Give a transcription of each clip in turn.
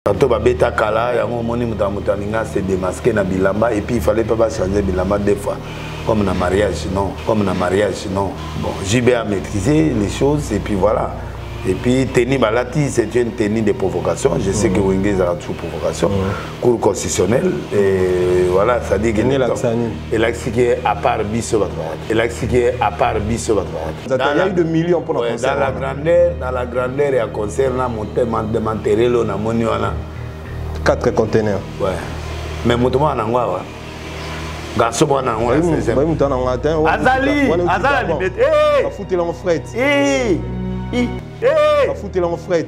Tantôt babeta kala yango moni mutaninga se démasquer na bilamba et puis il fallait pas changer bilamba deux fois comme na mariage non bon JB a maîtrisé les choses et puis voilà et puis tenir balati c'est une tenue de provocation je sais que Wengez a sous provocation cour constitutionnel et voilà ça dit que et là ce qui est à part biso et là ce qui est à part biso il y a eu de millions pour dans la grandeur et à concernant mon matériel na moni wana 4 conteneurs. Ouais. Mais mouvement en angois. Garçon en angois. Azali. Eh. Va foutre en fret. Va foutre en fret.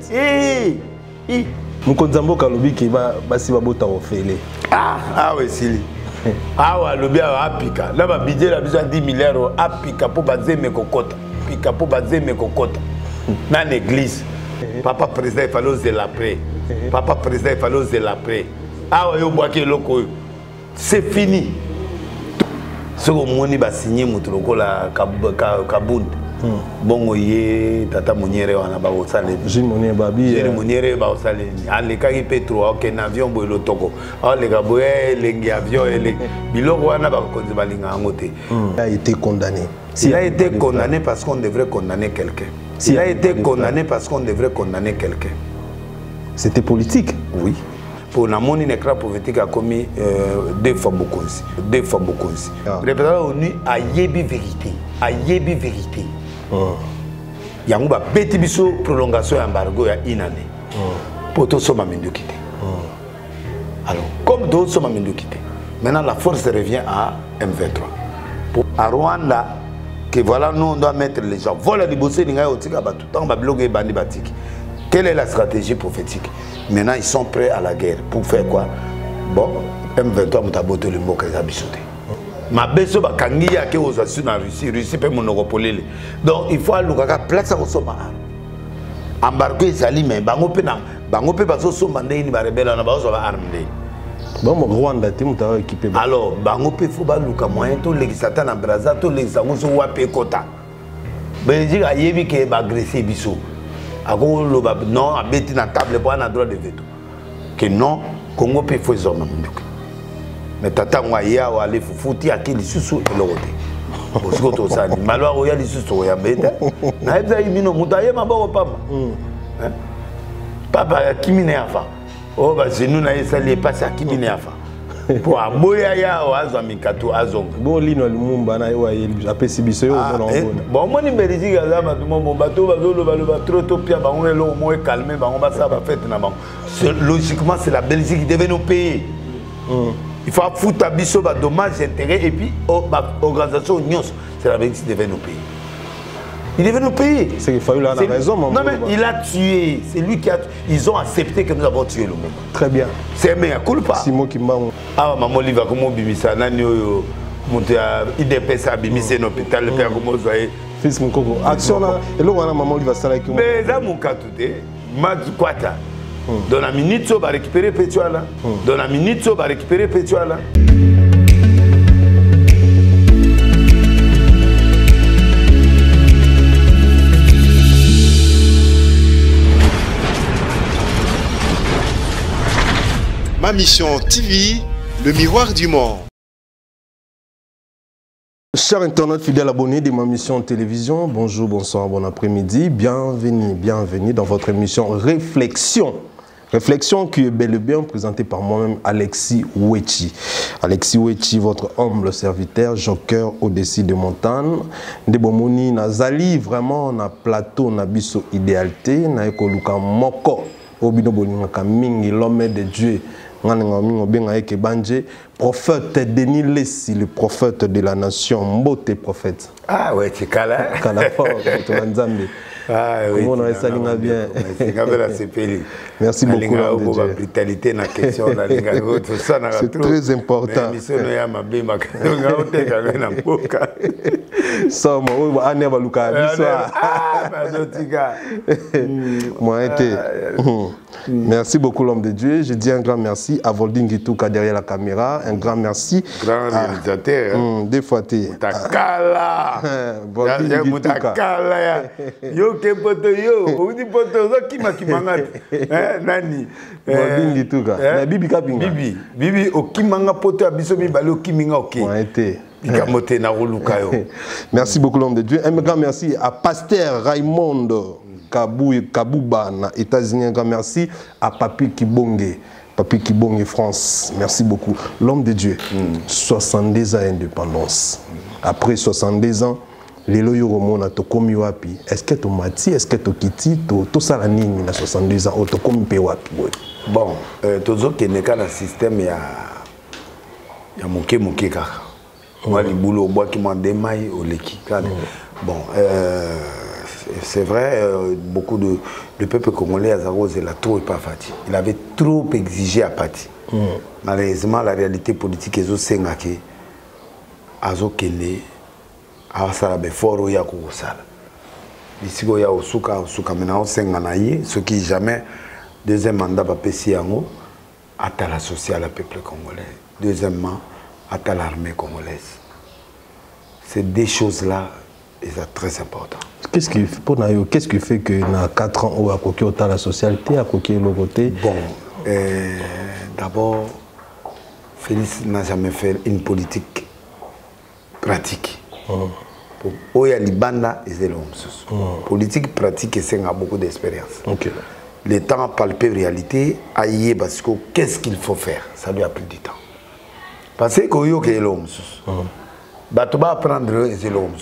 Mukonzambo kalobi ki ba basi babota ofele. Ah oui Sili. Ah ouais lobi a pika. Là ba budget la besoin 10 milliards a pika pour baser mes cocottes. Pika pour baser mes cocottes. Dans l'église. Papa président il fallait oser l'après. Papa président il fallait oser l'après. Ah ouais, c'est fini. Ce que moni ba signé mutroko la kabund. Bongo ye tata moniere wana ba osale. Jim moniere babi. Jim moniere ba osale. Ale kaki petro ok na avion boilo toko. Ale kaboye lengi avion ele biloko wana ba konzi balinga ngote. Il a été condamné. S'il a été condamné parce qu'on devrait condamner quelqu'un. S'il a été condamné parce qu'on devrait condamner quelqu'un. C'était politique. Oui. Pour la monnaie nécra politique a commis 2 fois beaucoup. 2 fois beaucoup. Le président ONU a yébi vérité. A yébi vérité. Il y a une bête biso prolongation embargo il y a 1 année. Pour tout ça, je quitter. Alors, comme tout ça, je quitter. Maintenant, la force revient à M23. Pour à Rwanda, que voilà, nous on doit mettre les gens. Voilà les bossés, les gars, tout le temps, bloguer bandi batik. Quelle est la stratégie prophétique? Maintenant, ils sont prêts à la guerre. Pour faire quoi? Bon, M23 m'a boté le mot qu'ils ont bisoté. Ma beso ba kangi ya ke ozasu na Russie peut monopoler. Donc il faut aller à place au soma. Embarquer ezali mais bango pe bazo soma ndeni ba rebelle na bazo ba armé. Bon Rwanda te muta équipé. Alors bango pe faut ba luka moyen to legisata na Brazza to legisango so wa pe kota. Belgique a yebi ke ba agresser biso. Ako lo ba non abeti na table pour na droit de veto. Que non Congo pe faut zoma munduka. Mais tata moi ya wa le fufuti akili susu elogote. Bosiko to sani malwa o ya li susu ya beta. Na ebza imino mutaye maboko papa. Papa kimine afa. Oh ba zenu na esali passe kimine afa. Pour aboya ya o azwa mikato azonga. Bon lino lumumba na wa apesi biso yo na ngona. Bon moni Belgique azama tout mo bato bazolo baloba trop to pia bango elo mo calmer bango ba ça va fête na bango. Logiquement c'est la Belgique qui devait nous payer. Il faut foutre à biso ba dommages intérêts et puis organisation Nyos c'est la Belgique qui devait nous payer. Il devait nous payer. C'est qu'il fallait la raison maman. Non mais il a tué, c'est lui qui a ils ont accepté que nous avons tué le monde. Très bien. C'est mais culpa. Simo Kimbango. Ah maman Oliva comment bimisa nani oyo monter à IDPS à bimisa un hôpital le père comment zoyer fils mon coco. Action là et là wana maman Oliva sala ki. Mais ça mon cas tout est Mazukwata. Dans la minute, on va récupérer Pétuala. Dans la minute, on va récupérer Pétuala. Ma mission TV, le miroir du monde. Chers internautes fidèles abonnés de ma mission télévision, bonjour, bonsoir, bon après-midi, bienvenue dans votre émission Réflexion. Réflexion qui est bel et bien présentée par moi-même, Alexis Wechi. Alexis Wechi, votre humble serviteur, joker au-dessus de montagne. Ndebomoni Nazali, vraiment, na plateau, na biso idéalité, na ekoluka moko, obino bolinga mingi, l'homme de Dieu. Prophète Denis Lessi, le prophète de la nation, Mbote prophète. Ah ouais, c'est Kala. Kala fort, ah oui. Comment on a ça bien. Merci beaucoup. C'est très important. Merci beaucoup l'homme de Dieu. Je dis un grand merci à Volding Gitouka derrière la caméra. Un grand merci. Grand réalisateur. Des fois, Takala. Volding Gitouka. Yo yo ke poto yo o di poto zo kimanga nani bingi tuka na bibi kapinga bibi o kimanga poto abiso mi balo kiminga oké merci beaucoup l'homme de Dieu. Un grand merci à Pasteur Raymond Kabouba na États-Unis. Un grand merci à Papi Kibonge France. Merci beaucoup l'homme de Dieu. 62 ans d'indépendance. Après 62 ans, les loyaux romona to komi wapi. Est-ce que to mati, est-ce que to kiti, to sala nini na 62 ans, to komi pe wapi. Bon, tozo keneka na système ya moke kaka. Moi, les boulots au bois qui m'ont démaillé au leki. Bon, c'est vrai, beaucoup de le peuple congolais à Zaroz, il a trop pas fatigué. Il avait trop exigé à Pati. Malheureusement, la réalité politique est aussi ngake. Azo kene, asala beforo ya kusala. Ici go ya osuka maintenant senganaye, ce qui jamais deuxième mandat va passer yango à la sociale à peuple congolais. Deuxièmement, à l'armée congolaise. Ces deux choses-là, sont très importantes. Qu'est-ce qui fait que dans 4 ans, on a coqué autant la socialité, à coqué le côté? Bon, d'abord, Félix n'a jamais fait une politique pratique. Pour y a Libanda et politique pratique, c'est a beaucoup d'expérience. Le temps palper réalité, aïe, parce que qu'est-ce qu'il faut faire? Ça lui a pris du temps. Parce que l'homme est l'homme. Tu vas apprendre l'homme.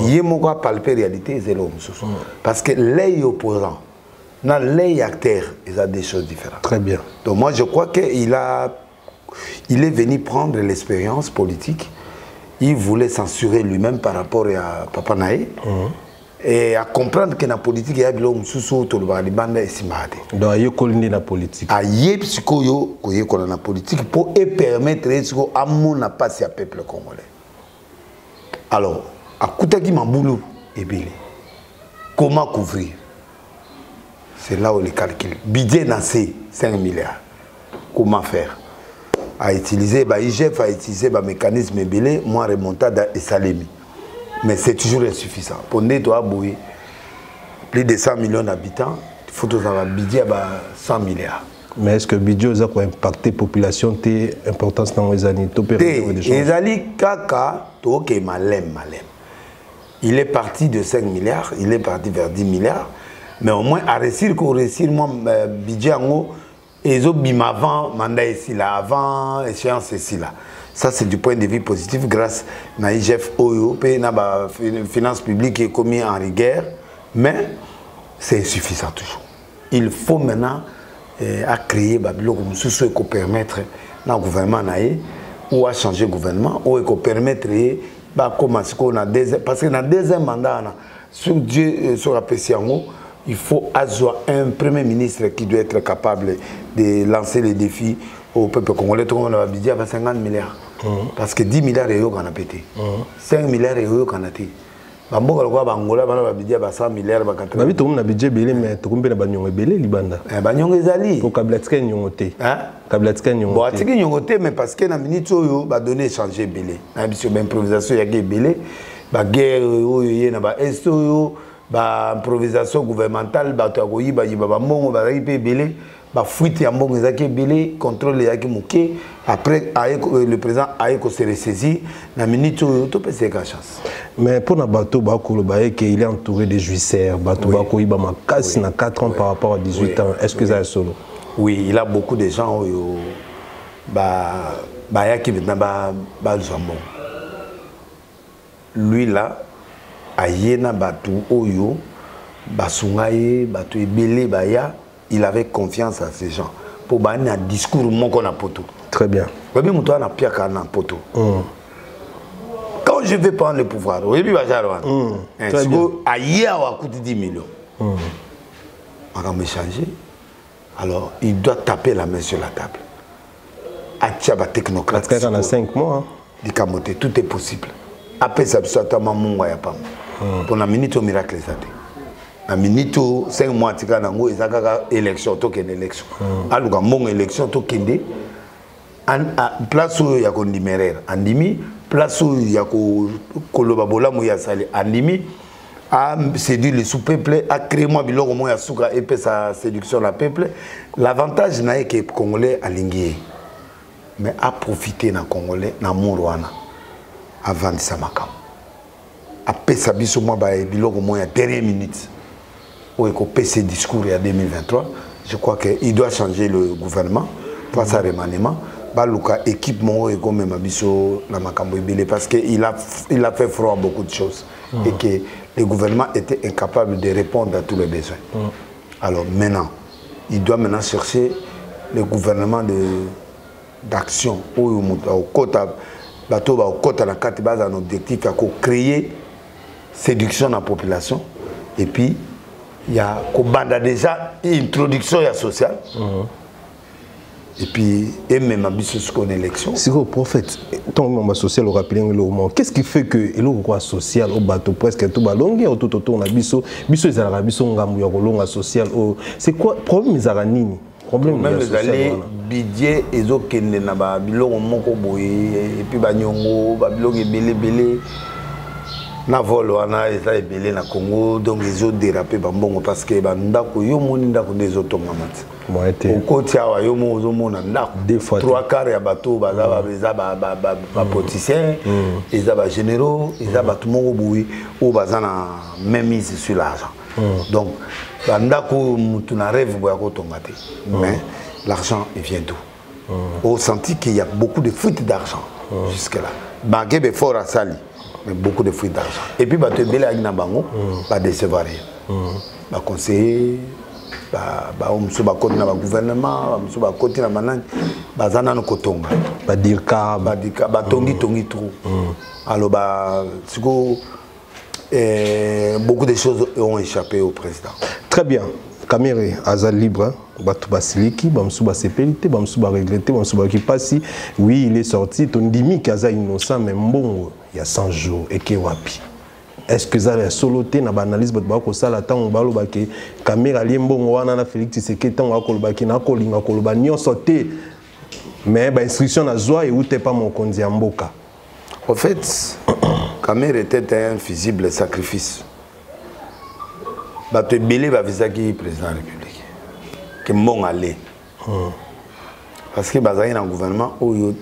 Il y a palper réalité, c'est l'homme. Parce que les opposants, les acteurs, ils ont des choses différentes. Très bien. Donc moi, je crois qu'il est venu prendre l'expérience politique. Il voulait censurer lui-même par rapport à Papa Naé. Et à comprendre que la politique, il y a l'homme sous tout le monde et si mal. Donc il y a colline la politique. Il y a psycho la politique pour permettre à mon passer à peuple congolais. Alors, à Koutaki Mamboulou et Bélé, comment couvrir? C'est là où les calculs. Budget nassé 5 milliards. Comment faire? À utiliser l'IGF, à utiliser le mécanisme Bélé, moi remontada et Salemi. Mais c'est toujours insuffisant. Pour nous, plus de 100 millions d'habitants, il faut avoir un budget à 100 milliards. Mais est-ce que le budget a impacté la population, l'importance dans les années? Les années, Kaka, malem. Il est parti de 5 milliards, il est parti vers 10 milliards. Mais au moins, à réussir, moi, budget en haut, et avant, mandat ici là, avant, échéance ici là. Ça, c'est du point de vue positif grâce à l'IGF OYO, la finance publique qui est commis en rigueur, mais c'est insuffisant toujours. Il faut maintenant créer ce qui permettre au gouvernement ou à changer le gouvernement, ou qui permettre de commencer parce que dans le deuxième mandat, sur la PCANO, il faut avoir un premier ministre qui doit être capable de lancer les défis au peuple congolais. Tout le monde a budget à 50 milliards. Parce que 10 milliards d'euros qu'on a pété. 5 milliards d'euros qu'on a pété. Bamboka kwa bangola bana ba budget ba 100 milliards ba 80. Babi to na budget belé mais to kumbe na banyongo belé libanda. Banyongo ezali. Pour kablatika nyongote. Kablatika nyongote. Bon, atiki nyongote mais parce que na minute oyo ba donner changer belé. Na biso ba improvisation ya belé. Ba guerre oyo ye na ba est oyo ba improvisation gouvernementale ba to akoyi ba yiba ba mbongo ba ripe belé. Ba fuite ya mbongo ezaki belé, contrôle ya ki muké. Après le président a se ressaisi na minute oyo to pese ka chance. Mais pour Nabato Bakolo il est entouré de jouisseurs, Bato Bako Iba Makasi na 4 ans par rapport à 18 ans. Est-ce que ça est solo? Oui, il a beaucoup de gens qui lui là, Ayena Batu Oyo, Basungaye, Batu Ebele Baya, il avait confiance à ces gens. Pour bani un discours mon qu'on a poto. Très bien. Babi muto na pia kana poto. Quand je vais prendre le pouvoir, oui, bien. Ailleurs, à coûter 10 millions. On va me changer. Alors, il doit taper la main sur la table. Atchaba technocrate. Parce qu'il y a 5 mois. Tout est possible. Après ça, pour la minute au miracle, la minute 5 mois, il y a une élection. Il y a une élection. Place où il y a une numéraire. Place où il y a Kolobabola Mouya Sali Andimi, a séduit le sous-peuple, a créé moi biloko mo ya suka et sa séduction la peuple. L'avantage na que Congolais a lingué, mais a profité na Congolais na Mourwana avant de sa makam. A pesa biso moi ba biloko mo ya dernière minute. Ou eko pesa discours ya 2023, je crois que il doit changer le gouvernement pour sa remaniement. Ba luka équipe mo eko même biso na makambo ebele parce que il a fait froid à beaucoup de choses et que le gouvernement était incapable de répondre à tous les besoins. Alors maintenant, il doit maintenant chercher le gouvernement d'action au quota bateau au quota la carte base un objectif à créer séduction dans la population et puis il y a déjà une introduction sociale. Et puis, et même à ce qu'on élection. C'est quoi, prophète? Tant que social au rappelé le moment. Qu'est-ce qui fait que le roi social au bateau presque tout ballongué au tout autour na biso ils ont biso ngamu ya kolonga social. C'est quoi problème ils ont nini? Problème les allées budget ezo kende na ba biloko moko boye et puis ba nyongo ba biloko belé na vol wana eza ebele na Congo donc ezo déraper ba mbongo parce que ba ndako yo moni ndako ndezo tonga mati. Okoti awa yo mo zo mona ndako 3/4 ya bateau baza ba politicien eza ba généraux eza ba tout moko boye o baza na même mise sur l'argent. Donc ba ndako mutu na rêve boya ko tonga te mais l'argent il vient d'où? On sentit qu'il y a beaucoup de fuites d'argent jusque là. Bagebe fort à Sali. Mais beaucoup de fuites d'argent. Et puis, tu es là, tu décevoir rien. Tu conseiller, tu vas gouvernement, tu vas continuer à dire alors, beaucoup de choses ont échappé au président. Très bien. Kamere Azal libre, Batu Basiliki, Bamsouba Sepelité, Bamsouba regretté, Bamsouba qui passe. Oui, il est sorti. Ton dimi Kaza innocent, mais bon, il y a 100 jours. Et qui wapi? Est-ce que ça a soloté na banalise Bako Sala Tango Balo Bake, Kamera Liembongo, Wana Félix Tshisekedi, Tango Akolbaki, Nakolinga Kolba, Nyon sauté. Mais l'instruction à Zoa et où t'es pas mon kondi Mboka. En fait, Kamera était un visible sacrifice. Tu es belé va visagi président de la République. Que bon aller. Parce que bazali dans le gouvernement où yo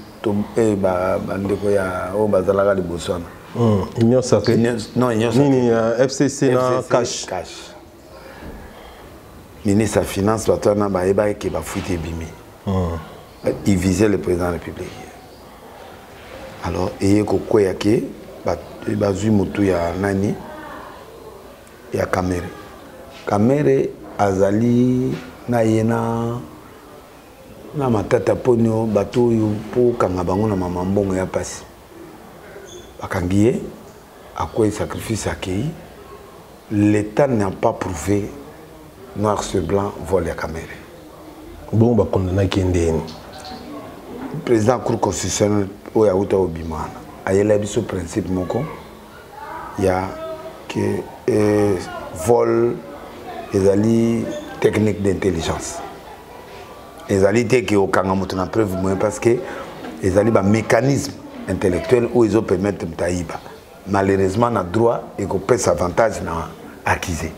bandeko ya o bazalaga de Botswana. Union sacrée. Non, Union sacrée. FCC na cash. Ministre de la Finance batana ba eba ke ba fuite bimi. Il visait le président de la République. Alors et ko koya ke ba zui mutu ya nani ya Kamere. Kamere azali na yena na matata ponyo bato yu po kanga bango na mamambongo ya pasi bakangiye akoi sacrifice akei l'état n'a pas prouvé noir sur blanc vol ya Kamere bon ba condamna kendeni président cour constitutionnel o ya uta obimana ayela biso principe moko ya que vol les techniques d'intelligence. Les alliés qui ont une preuve parce que les alliés un mécanisme intellectuel où ils permettent de taïba. Malheureusement, on a droit et qu'on peut s'avantage acquis.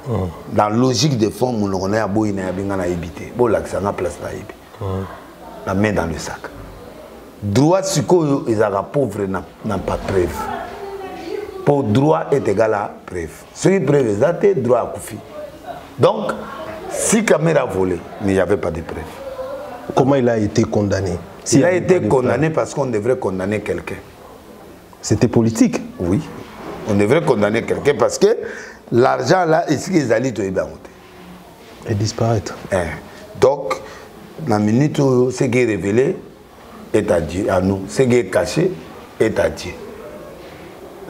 Dans la logique de fond, on a beau y éviter. Bon, là, ça a place la main dans le sac. Droit, ce qu'ils ont pauvre n'a pas de preuve. Pour droit est égal à preuve. Ce qui est preuve, c'est droit à Koufi. Donc, si Kamera a volé, il n'y avait pas de preuve. Comment il a été condamné? Il a été condamné parce qu'on devrait condamner quelqu'un. C'était politique? Oui. On devrait condamner quelqu'un parce que l'argent là, ici, ils allaient tout et disparaître. Donc, la minute où ce qui est révélé est à Dieu, à nous. Ce qui est caché est à Dieu.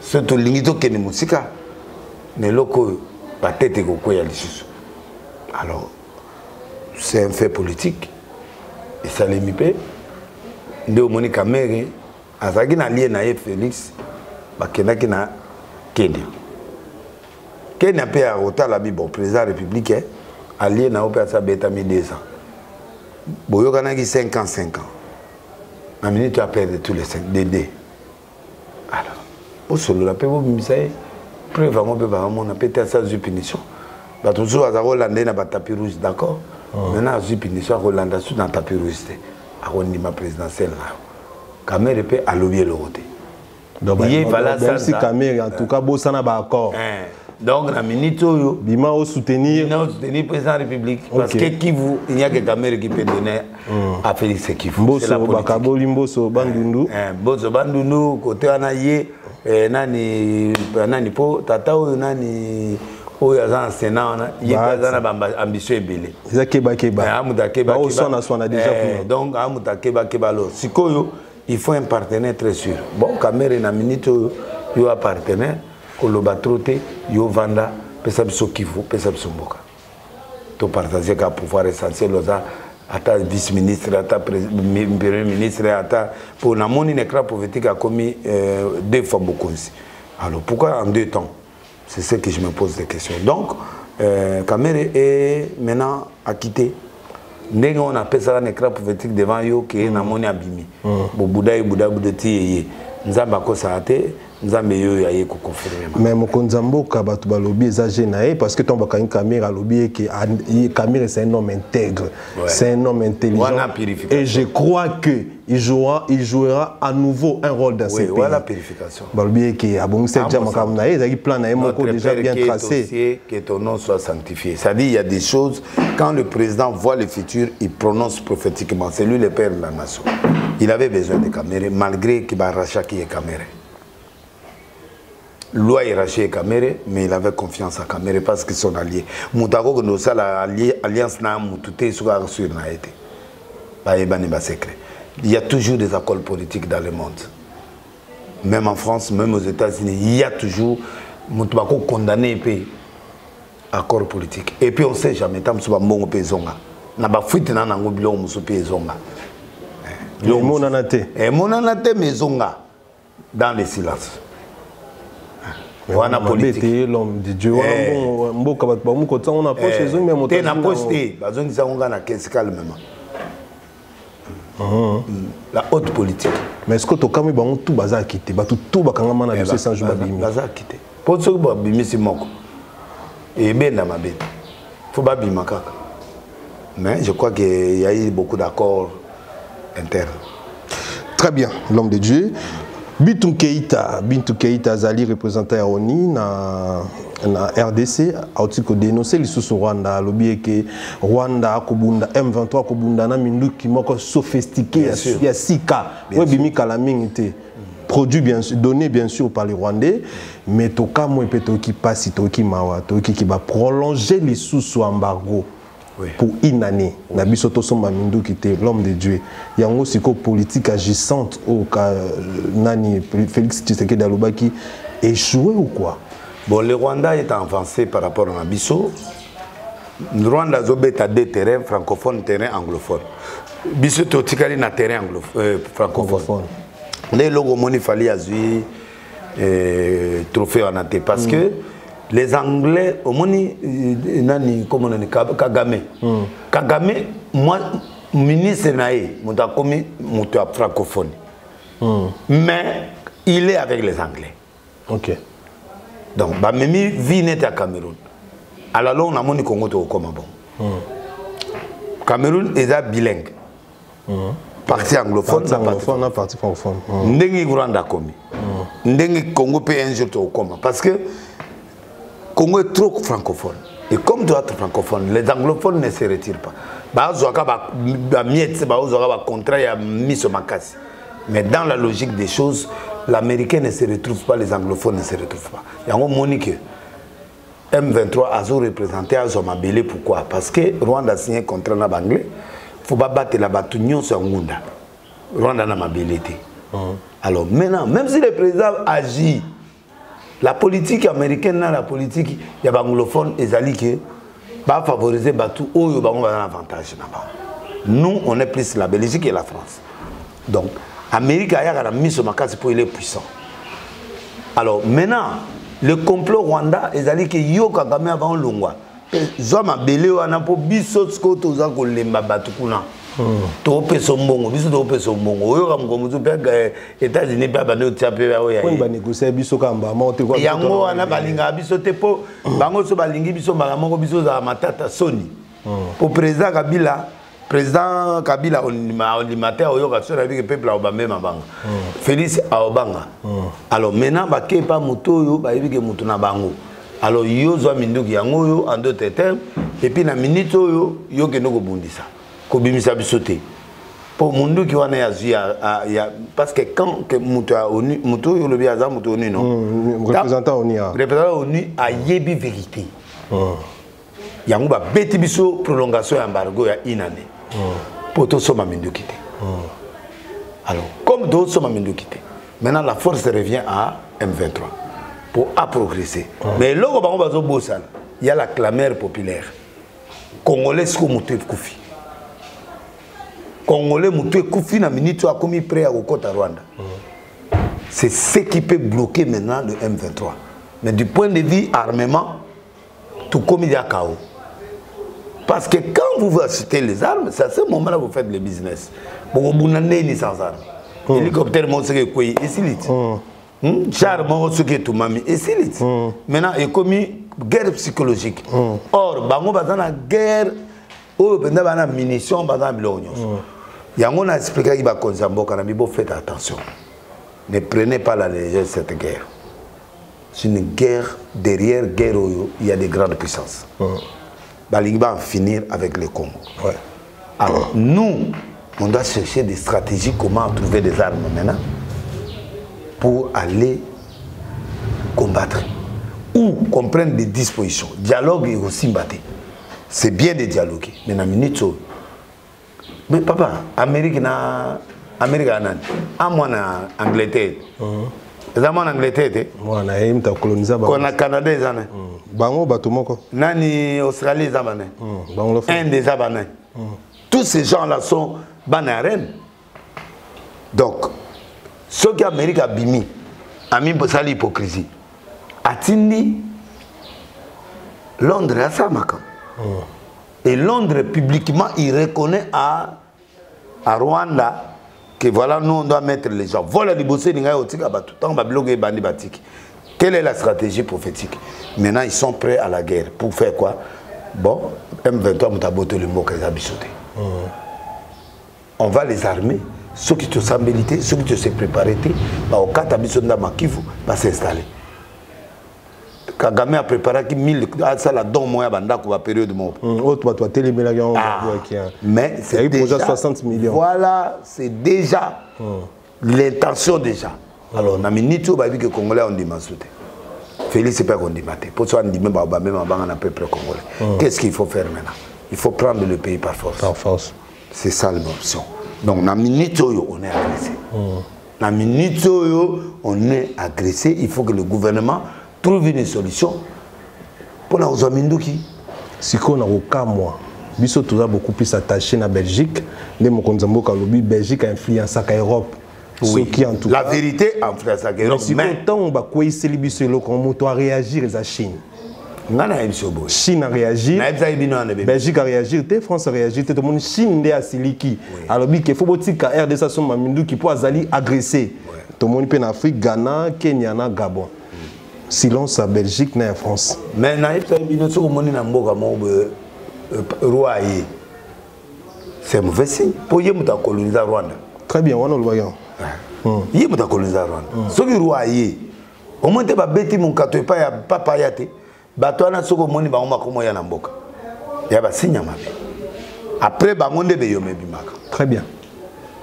Surtout l'ingito qui est musique, mais loko la tête est au ya lissus. Alors, c'est un fait politique. Et ça l'est mis. Nde omoni Kamere, azaki na lié na Félix, bakendaki na Kenya. Kenya pe a otala bi bon président républicain, allié na ope sa beta mi 2 ans. Boyokanaki 5 ans. La minute a perdu tous les 5 DD. Alors, au solo la pe bo bimisaye preuve vraiment on a pété ça de punition bah toujours à Hollande na tapis rouge d'accord maintenant de punition Hollande sous dans tapis rouge à ma présidentielle là Camère peut allobier le côté donc il va si Camère en tout cas bossa na ba accord donc la minute où bima au soutenir le président de la République parce que qui vous il n'y a que Camère qui peut donner à Félix Kifu Mboso bakaboli Mboso bandundu Mboso bandundu côté anaye nani po tata oyo nani oyo aza Sénat na yeza na ambition ebele zakeba amuta keba déjà donc amuta keba lo sikoyo il faut un partenaire très sûr bon Camère na minute yo a partenaire koloba troté yo vanda pesa biso Kivu pesa biso mboka to partager ka pouvoir essentiel oza ata vice-ministre, ata premier ministre, ata pour la moni nekra politique a commis 2 fois beaucoup. Alors pourquoi en 2 temps? C'est ce que je me pose des questions. Donc, Camère est maintenant acquitté. Nous on appelle ça nekra politique devant yo qui est na moni abimi. Bouddha ti nzamba ko saate. Mais Mokonzambo Kabatu Balobi est parce que ton Camère lobby que Camère c'est un homme intègre, c'est un homme intelligent et je crois que il jouera à nouveau un rôle dans ces pays. Voilà la purification. Balobi que abon c'est déjà makamna il plan na moko déjà bien tracé que ton nom soit sanctifié. Ça dit il y a des choses quand le président voit le futur, il prononce prophétiquement. C'est lui le père de la nation. Il avait besoin de Camère malgré qu'il va racheter qui est Camère. Loi est racheté Camère, mais il avait confiance à Camère parce qu'ils sont alliés. Moutako que nous sommes alliance na moutouté sur la sur na été. Secret. Il y a toujours des accords politiques dans le monde. Même en France, même aux États-Unis, il y a toujours moutako condamné pays accords politiques. Et puis on sait jamais tam suba mbongo pezonga. Na ba fuite na nango bilongo musu pezonga. Le monanate. Et monanate mezonga dans le silence. Wana politique l'homme de Dieu mboka bat ba muko tsa on approche chez eux même on a posté bazongi sa on na qu'est-ce calmement la haute politique mais est-ce que to kami ba on tout baza quitter ba tout bakanga mana de sans jour babimi baza quitter pour ce ba bimi si moko et benda mabe faut ba bima kaka mais je crois qu'il y a eu beaucoup d'accords internes. Très bien, l'homme de Dieu. Bintou Keïta Zali représentant à ONI na RDC a aussi dénoncé les sous Rwanda lobby que Rwanda kobunda M23 kobunda na minduki moko sophistiqué ya sika webimi kalamingité produit bien sûr donné bien sûr par les Rwandais mais toka mo peto qui passe toki mawa toki qui va prolonger les sous embargo. Oui. Pour une année, Nabisoto Somba Mindou qui était l'homme de Dieu. Il y a aussi une politique agissante au cas Nani Félix Tshisekedi Aloba qui échoué ou quoi? Bon, le Rwanda est avancé par rapport à Nabiso. Le Rwanda a 2 terrains francophones, terrain anglophone. Biso Totikali na terrain francophone. Les logos moni fali azui trophée en athée parce que les Anglais, au moni nani comme on dit Kagame. Kagame, moi ministre naé, monta comme monta francophone. Mais il est avec les Anglais. OK. Donc ba memi vie net à Cameroun. Alors là on a moni Congo to comme bon. Cameroun est bilingue. Partie anglophone, partie francophone. Ndengi Rwanda komi. Ndengi Congo peut un jour to comme parce que Congo est trop francophone. Et comme doit être francophone, les anglophones ne se retirent pas. Mais dans la logique des choses, l'américain ne se retrouve pas, les anglophones ne se retrouvent pas. Il y a un monique. M23 a représenté à Zomabele. Pourquoi? Parce que Rwanda a signé un contrat en anglais. Il ne faut pas battre la bataille sur Ngunda. Rwanda n'a pas bellété. Alors maintenant, même si le président agit, la politique américaine, la politique, il y a des anglophones et des qui va favoriser Batou, où il y a un avantage. Nous, on est plus la Belgique et la France. Donc, l'Amérique a mis sur ma case pour il est puissant. Alors, maintenant, le complot Rwanda, ils que yo Kagame avant Longwa. Zoma belé wana po biso skoto za ko lemba batukuna. to peso mbongo biso to peso mbongo oyo kam ko mutu pe États-Unis pa bano tiape ba oya ko ba négocier biso kamba monte ko yango wana balinga biso te po bango so balingi biso mbala moko biso za matata soni pour président Kabila on limate oyo ka sona bi peuple obambe mabanga Félix Aobanga alors maintenant ba ke pa muto yo ba yebi ke mutu na bango alors yo zo minduki yango yo en d'autres termes et puis na minute yo ke no ko bundisa ko bimisa bisote pour munduki wana ya parce que quand que mutu yo le biaza mutu oni non représentant oni a yebi vérité yango ba beti biso prolongation ya embargo ya une année pour tout soma minduki te alors comme tout soma minduki te maintenant la force revient à M23 pour progresser mais logo bango bazo bosala il y a la clameur populaire congolais ko mutu kufi congolais mutu kufi na minute a commis prêt à kokota Rwanda c'est ce qui peut bloquer maintenant le M23 mais du point de vue armement tout comme il y a chaos. Parce que quand vous achetez les armes, c'est à ce moment-là que vous faites le business. Vous n'avez sans armes. Hélicoptère, mon ce qui est ici. Char, mon ce qui est tout mami, ici. Maintenant, il y a commis guerre psychologique. Or, bango bazana guerre, oh, pendant la munition, bazana bilognos. Il y a un expliqué qui va consambo quand on faites attention. Ne prenez pas la légère cette guerre. C'est une guerre, derrière guerre, il y a des grandes puissances. Il va en finir avec le Congo. Ouais. Alors, nous, on doit chercher des stratégies, comment trouver des armes maintenant, pour aller combattre. Ou qu'on prenne des dispositions. Dialogue est aussi battu. C'est bien de dialoguer. Mais dans minute, mais papa, Amérique na Angleterre. Zama en Angleterre. Moi na imta coloniser ba. Kona Canada ezana. Bango batumoko. Nani Australie zabane. Bango Inde zabane. Tous ces gens-là sont banaren. Donc ce qui Amérique a bimi, ami bosali hypocrisie. Atindi Londres a ça makam. Et Londres publiquement il reconnaît à Rwanda que voilà, nous on doit mettre les gens. Voilà les bossés, quelle est la stratégie prophétique? Maintenant ils sont prêts à la guerre. Pour faire quoi? Bon, M23 mutaboto le mot qu'ils ont. On va les armer. Ceux qui te semblent, ceux qui te se préparent, au cas où va s'installer. Kagame a préparé 1000 ça la don moya banda ko ba période mo. Mais c'est déjà 60 millions. Voilà, c'est déjà l'intention déjà. Alors na minute ba bi que congolais on dit masouté. Félix c'est pas qu'on dit maté. Pour ça on dit même ba un peuple congolais. Qu'est-ce qu'il faut faire maintenant? Il faut prendre le pays par force. Par force. C'est ça l'option. Donc na minute on est agressé. Na minute on est agressé, il faut que le gouvernement trouve une solution pour la Ozaminduki. Si on a aucun mois, biso tout beaucoup plus attaché à la Belgique, les Mokonzambo Kalobi, Belgique a influencé à l'Europe. Oui. La vérité a influencé à l'Europe. Si on va quoi ici les biso a réagi à la Chine. Chine a réagi, Belgique a réagi, France a réagi, tout le monde Chine a siliki. Alors il faut que la RDC soit Maminduki pour agresser. Tout le monde en Afrique, Ghana, Kenya, Gabon. Silence à Belgique et en France. Mais c'est mauvais signe. Pour y avoir colonisé Rwanda. Très bien, on le voyons. Y avoir colonisé Rwanda. Ce qui est Rwanda, au moins tu vas bêter mon cateau pas papa yate. Batouana soko moni ba ngoma komo ya na mboka. Ya ba signe mabe. Après ba ngonde be yome bimaka. Très bien.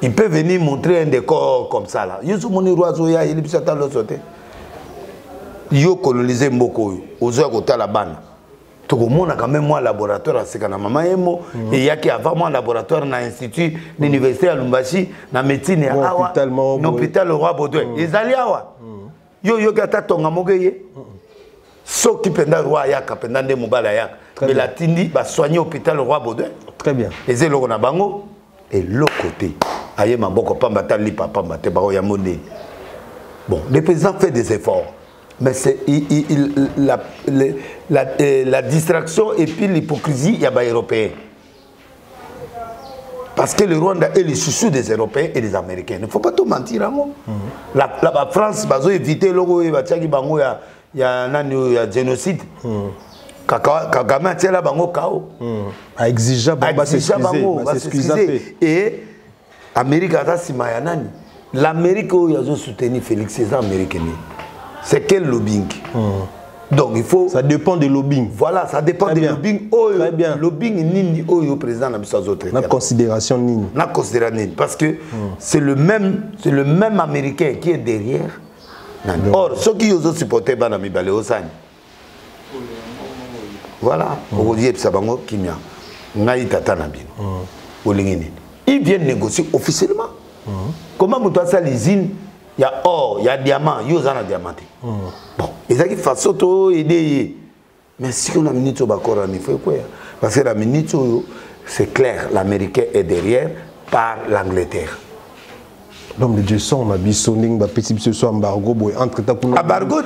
Il peut venir montrer un décor comme ça là. Yesu moni roazo ya il bisa ta lo sote. Yo coloniser mboko yo ozo kota la bana to komona quand même moi laboratoire à sekana mama yemo et yaki avant moi laboratoire na institut l'université à Lumbashi na médecine ya awa l'hôpital le roi Baudouin ezali awa yo gata tonga mogeye so ki penda roi ya kapenda nde mobala ya mais la tindi ba soigner hôpital le roi Baudouin. Très bien. Et loko na bango et l'autre côté aye maboko pamba tali papa mbate ba ya monde. Bon, le président fait des efforts. Mais c'est la distraction et puis l'hypocrisie, il y a des Européens. Parce que le Rwanda est le chouchou des Européens et des Américains. Il ne faut pas tout mentir. La France va éviter il y a un génocide. Kagame a tiré bango KO. A exigé s'excuser. Et l'Amérique a simayanani. L'Amérique a soutenu Félix, c'est américain. C'est quel lobbying? Donc il faut. Ça dépend du lobbying. Voilà, ça dépend du lobbying. Très bien. Lobbying nini au président n'a pas d'autres. La considération nini. La considération nini. Parce que c'est le même américain qui est derrière. Or, ceux qui ont supporté Banami Baleosani. Voilà. Ils viennent négocier officiellement. Comment vous avez ça l'usine? Il y a or, il y a diamant, il y a diamanté. Bon, ils ont façon aider. Mais si on a minute au Bakora, il faut quoi? Parce que la minute, c'est clair, l'Américain est derrière par l'Angleterre. L'homme de Dieu son abisoning ba petit ce soit embargo boy entre ta kuna embargo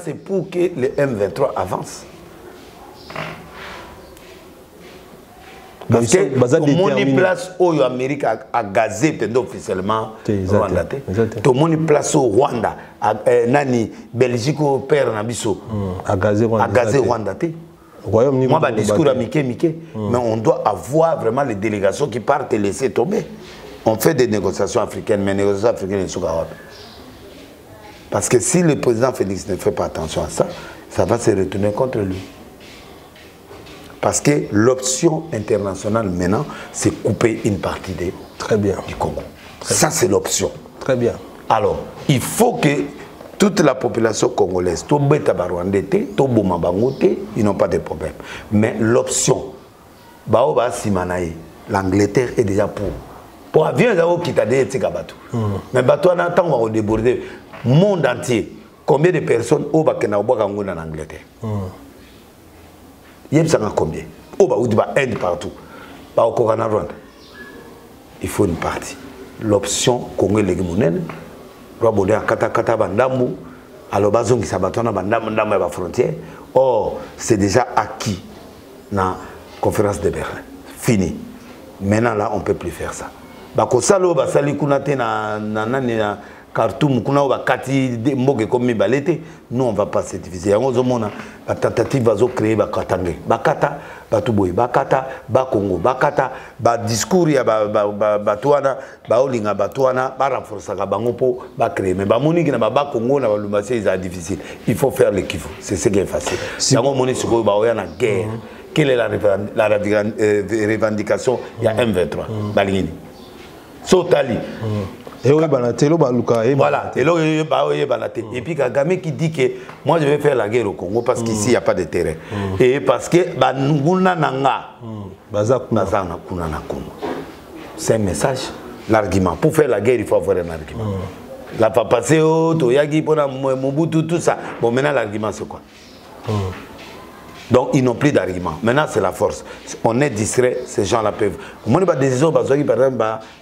c'est pour que le M23 avance. Parce que mon place où l'Amérique a gazé pendant officiellement Rwanda. Tout le monde place au Rwanda, nani Belgique au père Nabiso a gazé Rwanda. Moi, le discours à Mickey, mais on doit avoir vraiment les délégations qui partent et laisser tomber. On fait des négociations africaines, mais les négociations africaines sont capables. Parce que si le président Félix ne fait pas attention à ça, ça va se retourner contre lui. Parce que l'option internationale maintenant, c'est couper une partie du Congo. Ça, c'est l'option. Très bien. Alors, il faut que toute la population congolaise, ils n'ont pas de problème. Mais l'option, l'Angleterre est déjà pour. Pour avion, qui t'a dit mais bateau en attend on va déborder le monde entier. Combien de personnes au Bakena en Angleterre? Il y a combien? Au Inde partout. Il faut une partie. L'option congolaise alors la frontière. Or c'est déjà acquis dans la conférence de Berlin. Fini. Maintenant là on ne peut plus faire ça. Bakosalo basali kunate na Khartoum kuna bakati mboge comme balete, nous on va pas se diviser. Yango zomona la tentative va zo créer bakatangé. Bakata batuboy bakata ba Congo bakata ba discours ya batwana ba olinga batwana ba renforcer ka bango po ba créer mais ba moni na ba Congo na ba Lumbashi c'est difficile. Il faut faire l'équivalent. C'est ce qui est facile. Yango moni siko ba oya na guerre. Quelle est la revendication? Il y a M23 balingini. Sotali. Voilà, et puis Kagame qui dit que moi je vais faire la guerre au Congo parce qu'ici il n'y a pas de terrain. Et parce que c'est un message, l'argument. Pour faire la guerre, il faut avoir un argument. La papacé, Toyagi, Mobutu, tout ça. Bon, maintenant l'argument c'est quoi? Donc ils n'ont plus d'argument. Maintenant c'est la force. On est distrait, ces gens-là peuvent. Moi je décision par exemple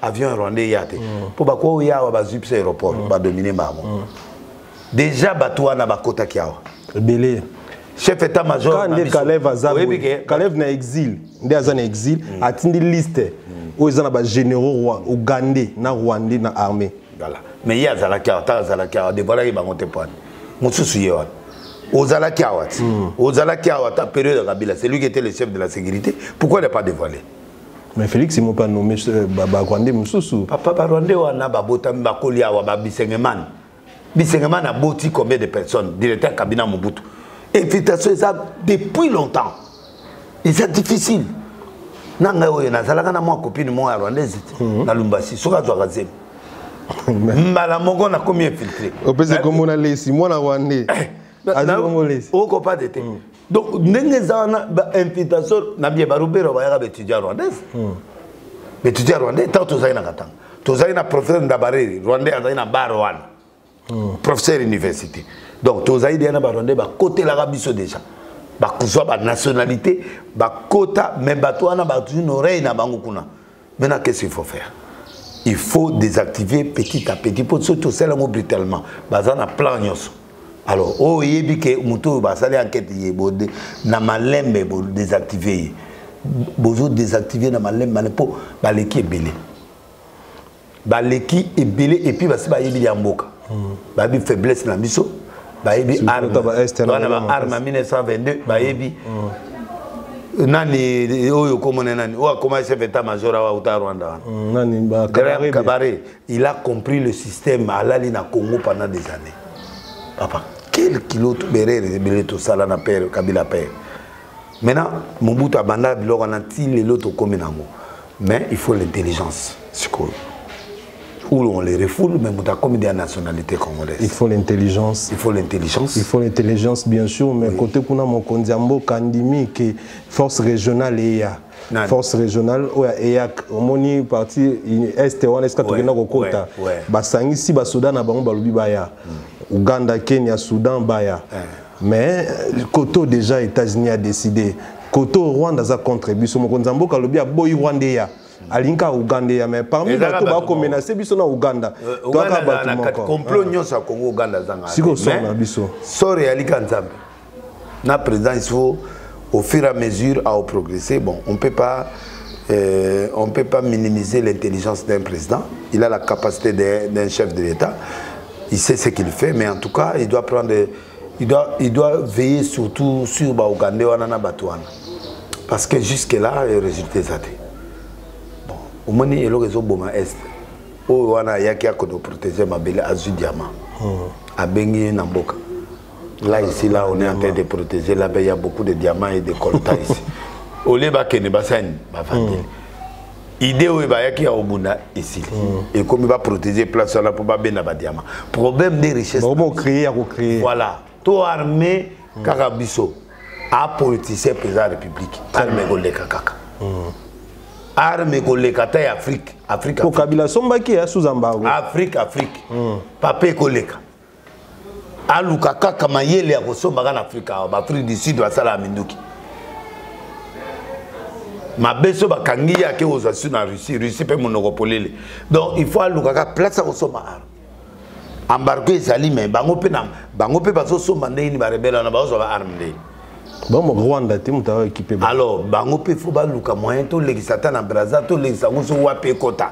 avion rwandais yate. Pour quoi il y a un aéroport, va dominer déjà bateau na bakota kiawa. Belé. Chef état-major Kalev na exil. Ndé na exil atindi liste. Où ils ont ba généraux ougandais na rwandais na armée. Voilà. Mais il y a zalaka de voilà ils bangote point. Mususu yewa. Ozala Kiawat, période de Kabila, c'est lui qui était le chef de la sécurité. Pourquoi il n'a pas dévoilé? Mais Félix, il m'a pas nommé Rwandais Moussoussou. Papa Rwandais, on a Babota Mbakolia ou Bisengeman. Bisengeman a bâti combien de personnes? Directeur cabinet Mobutu. Invitation, ça depuis longtemps. Et c'est difficile. Nanga oyena zalaka na moi copine moi rwandaise na Lumbashi soka zwakaze. Mbala moko na combien infiltré. Opese comme on a laissé moi na Rwandais. Au pas de donc n'engagez pas invitation na bien barubero ba ya étudiant rwandais étudiant rwandais tant tous aina katang tous aina professeur ndabareri rwandais aina barwan professeur université donc tous aina na rwandais ba côté la rabiso déjà ba kuswa ba nationalité ba quota mais ba toi na ba une oreille na bango kuna. Maintenant qu'est-ce qu'il faut faire? Il faut désactiver petit à petit pour surtout cela brutalement bazana plan nyos. Alors, oh, il y a que Moutou va saler enquête na malembe pour désactiver. bozo désactiver na malem po baleki ebele. Baleki ebele et puis basi ba yebi ya mboka. Ba bi faiblesse na biso, ba yebi arme. Wana arme 1922 ba yebi. Nani oyo komone nani o a commencé état major à Rwanda. Nani ba Kabare, il a compris le système à la ligne à Congo pendant des années. Papa, quel kilo tout berere tout ça là na père Kabila père. Maintenant, Mobutu abanda biloko na ti lelo to komenango. Mais il faut l'intelligence. Où on les refoule, mais on a comme des nationalités congolaises. Il faut l'intelligence. Il faut l'intelligence. Il faut l'intelligence, bien sûr, mais côté kuna mon kondiambo kandimi que force régionale et ya. Force régionale, et ya omoni parti est on est quand on kota. Basangi si ba Soudan na bango balubi baya. Uganda, Kenya, Soudan baya. Mais Koto déjà États-Unis a décidé. Koto Rwanda za contribué. Mon kondiambo kalobi a boy Rwandais. Alinka Uganda mais parmi les tout ba ko menacer biso na Uganda to ka batu moko complot nyosa Congo Uganda zanga siko so na biso so réalika nzambe na président il faut au fur et à mesure à progresser. Bon, on peut pas minimiser l'intelligence d'un président. Il a la capacité d'un chef de l'État, il sait ce qu'il fait, mais en tout cas il doit prendre il doit veiller surtout sur ba Uganda wana batouana parce que jusque là le résultat est até. Au moment où il y a un est, où on a protégé ma belle azur diamant, à Bengi Namboka. Là, ici, là, on est en train de protéger. Là, il y a beaucoup de diamants et de coltas ici. Au lieu de bassin, l'idée où il y a Obunda ici. Et comme il va protéger place là pour pas bien les diamants. Problème des richesses. On va créer, voilà. Tout armé, Karabiso, à politicien président de la République. Armé Goleka Kaka. Arme koleka ta Afrique, Afrique. Ko Kabila sombaki ya sous embargo. Afrique. Papé koleka. Aluka kaka mayele ya kosomba kana Afrika, Afrique du Sud basala minduki. Mabeso bakangi ya ke ozasu na Russie pe monopolele. Donc il faut aluka ka place ya kosomba arme. Embargo ezali mais bango pe bazo somba ndeni ba rebelle na bazo ba arme ndeni. Bon, Rwanda, tu es équipé. Alors, il faut que moyen to législateur na Brazza to législateur wape kota.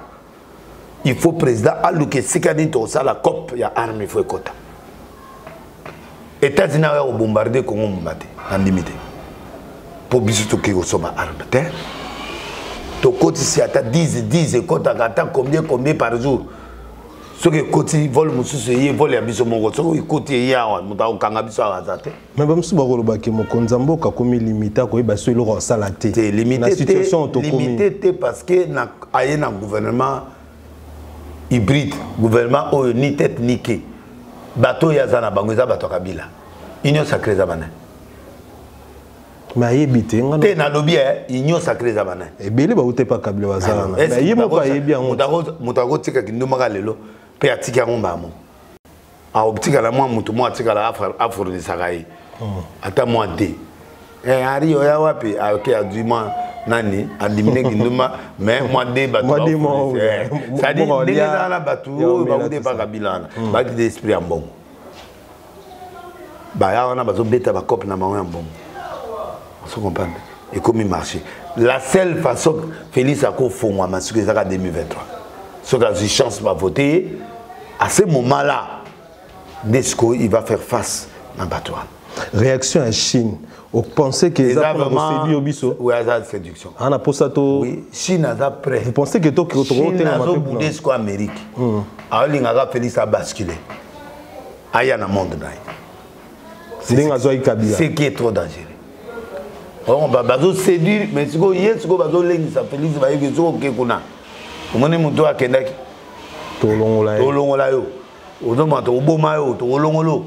Il faut président aluke sikani to ça la COP ya arme il faut kota. États-Unis ont bombardé Congo mbate en limité. Pour biso to ke osoma arme terre. To koti si ata 10 kota gata combien par jour. Ce que côté vol mususu ye vol ya biso mongo so côté ya wa muta okanga biso azate mais ba musu ba koloba ke mokonzambo ka komi limita ko ba so iloko salate c'est limité parce que na aye na gouvernement hybride gouvernement o ni tête ni queue bato ya zana bango za bato kabila union sacrée za bana mais yebite ngana te na lobby union sacrée za bana e bele ba utepa kabila wazana mais yemo pa yebi ngo mutago tika kinduma galelo pe atika ngomba mo a optika la moi mutu mo atika la afro de sagai ata moi de ari oya wapi a ke aduma nani adimine kinduma mais moi de batu ça dit déjà la batu ba ude pa kabila ba di esprit ambon ba ya wana bazo beta ba cop na mawe ambon on comprend et comme il marchait la seule façon Félix a confondre ma ce que ça 2023 ce que j'ai chance de voter à ce moment-là Nesco il va faire face à Batouane. Réaction à Chine. Vous pensez que ça va séduire au biso? Oui, ça séduction. On a posé to. Oui, Chine a prêt. Vous pensez que toi qui Chine a boudé Nesco Amérique. Alors il a Félix a basculé. Aya na monde là. C'est ce qui est trop dangereux. On va bazo séduire mais ce que hier ce que bazo lengi ça Félix va y que ce que kuna. Omone muto akendaki. Tolongola yo. Odomata oboma yo tolongolo.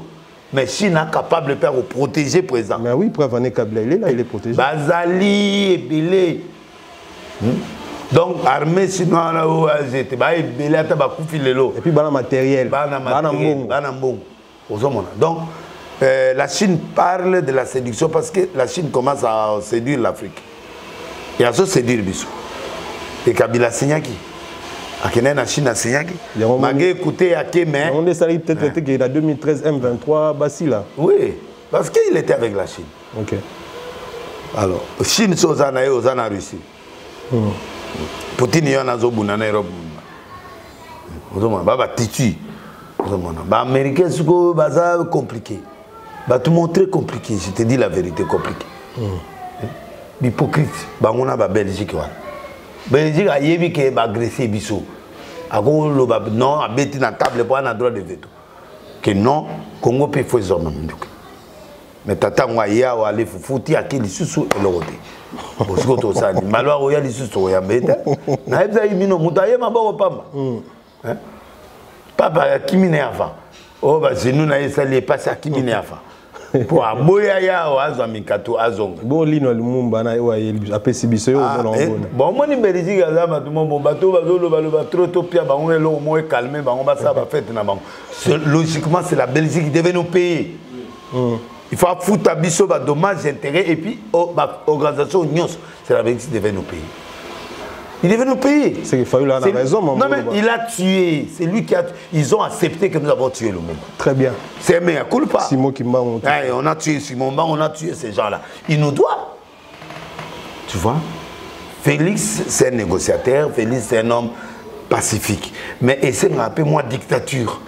Mais Chine est capable de faire protéger présent. Mais oui, pour Vané Kabila, il est là, il est protégé. Bazali et Belé. Donc, armée chinoise, j'étais belé à Tabakoufil. Et puis, bana matériel. Bana mbong. Donc, la Chine parle de la séduction parce que la Chine commence à séduire l'Afrique. Et à se séduire Bissou. Et Kabila Signaki. La Chine a signé. Malgré écouter à Kémen. On est salé peut-être qu'il a 2013 M23 Bassi là. Oui, parce qu'il était avec la Chine. Ok. Alors, Chine, c'est aux Russie. Poutine, il y en a en Europe. Baba Titi. Les Américains, c'est compliqué. Tout le monde très compliqué. Je te dis la vérité, compliqué. Hypocrite. On a la Belgique. Belgique a dit qu'il va agresser Bissot. Non, à bêter dans la table, pour un droit de veto. Que non, Congo peut faire ça. Mais tata moi hier ou aller fouti à qui les sous et l'autre. Parce que tout ça, malheur ou y a les sous et embêté. Na ebza imino mutaye maboko pamba. Hein? Papa qui mine avant. Oh bah c'est nous na esali passer à qui mine avant. Pour aboya ya o azamikato azonga. Bon lino lumumba na wa apesi biso yo na ngona. Bon moi ni Belgique azama tout mon bateau bazolo baloba trop topia ba on lo mo calmer ba on ba ça ba fête na bango. Logiquement c'est la Belgique qui devait nous payer. Il faut foutre à biso ba dommages intérêts et puis organisation Nyos, c'est la Belgique qui devait nous payer. Il devait nous payer. C'est qu'il fallait la raison. Non mais il a tué. C'est lui qui a. Ils ont accepté que nous avons tué le monde. Très bien. C'est mais culpa. Simon Kimba. On a tué Simon Kimba, on a tué ces gens-là. Il nous doit. Tu vois. Félix, c'est un négociateur. Félix, c'est un homme pacifique. Mais essaie de rappeler moi dictature.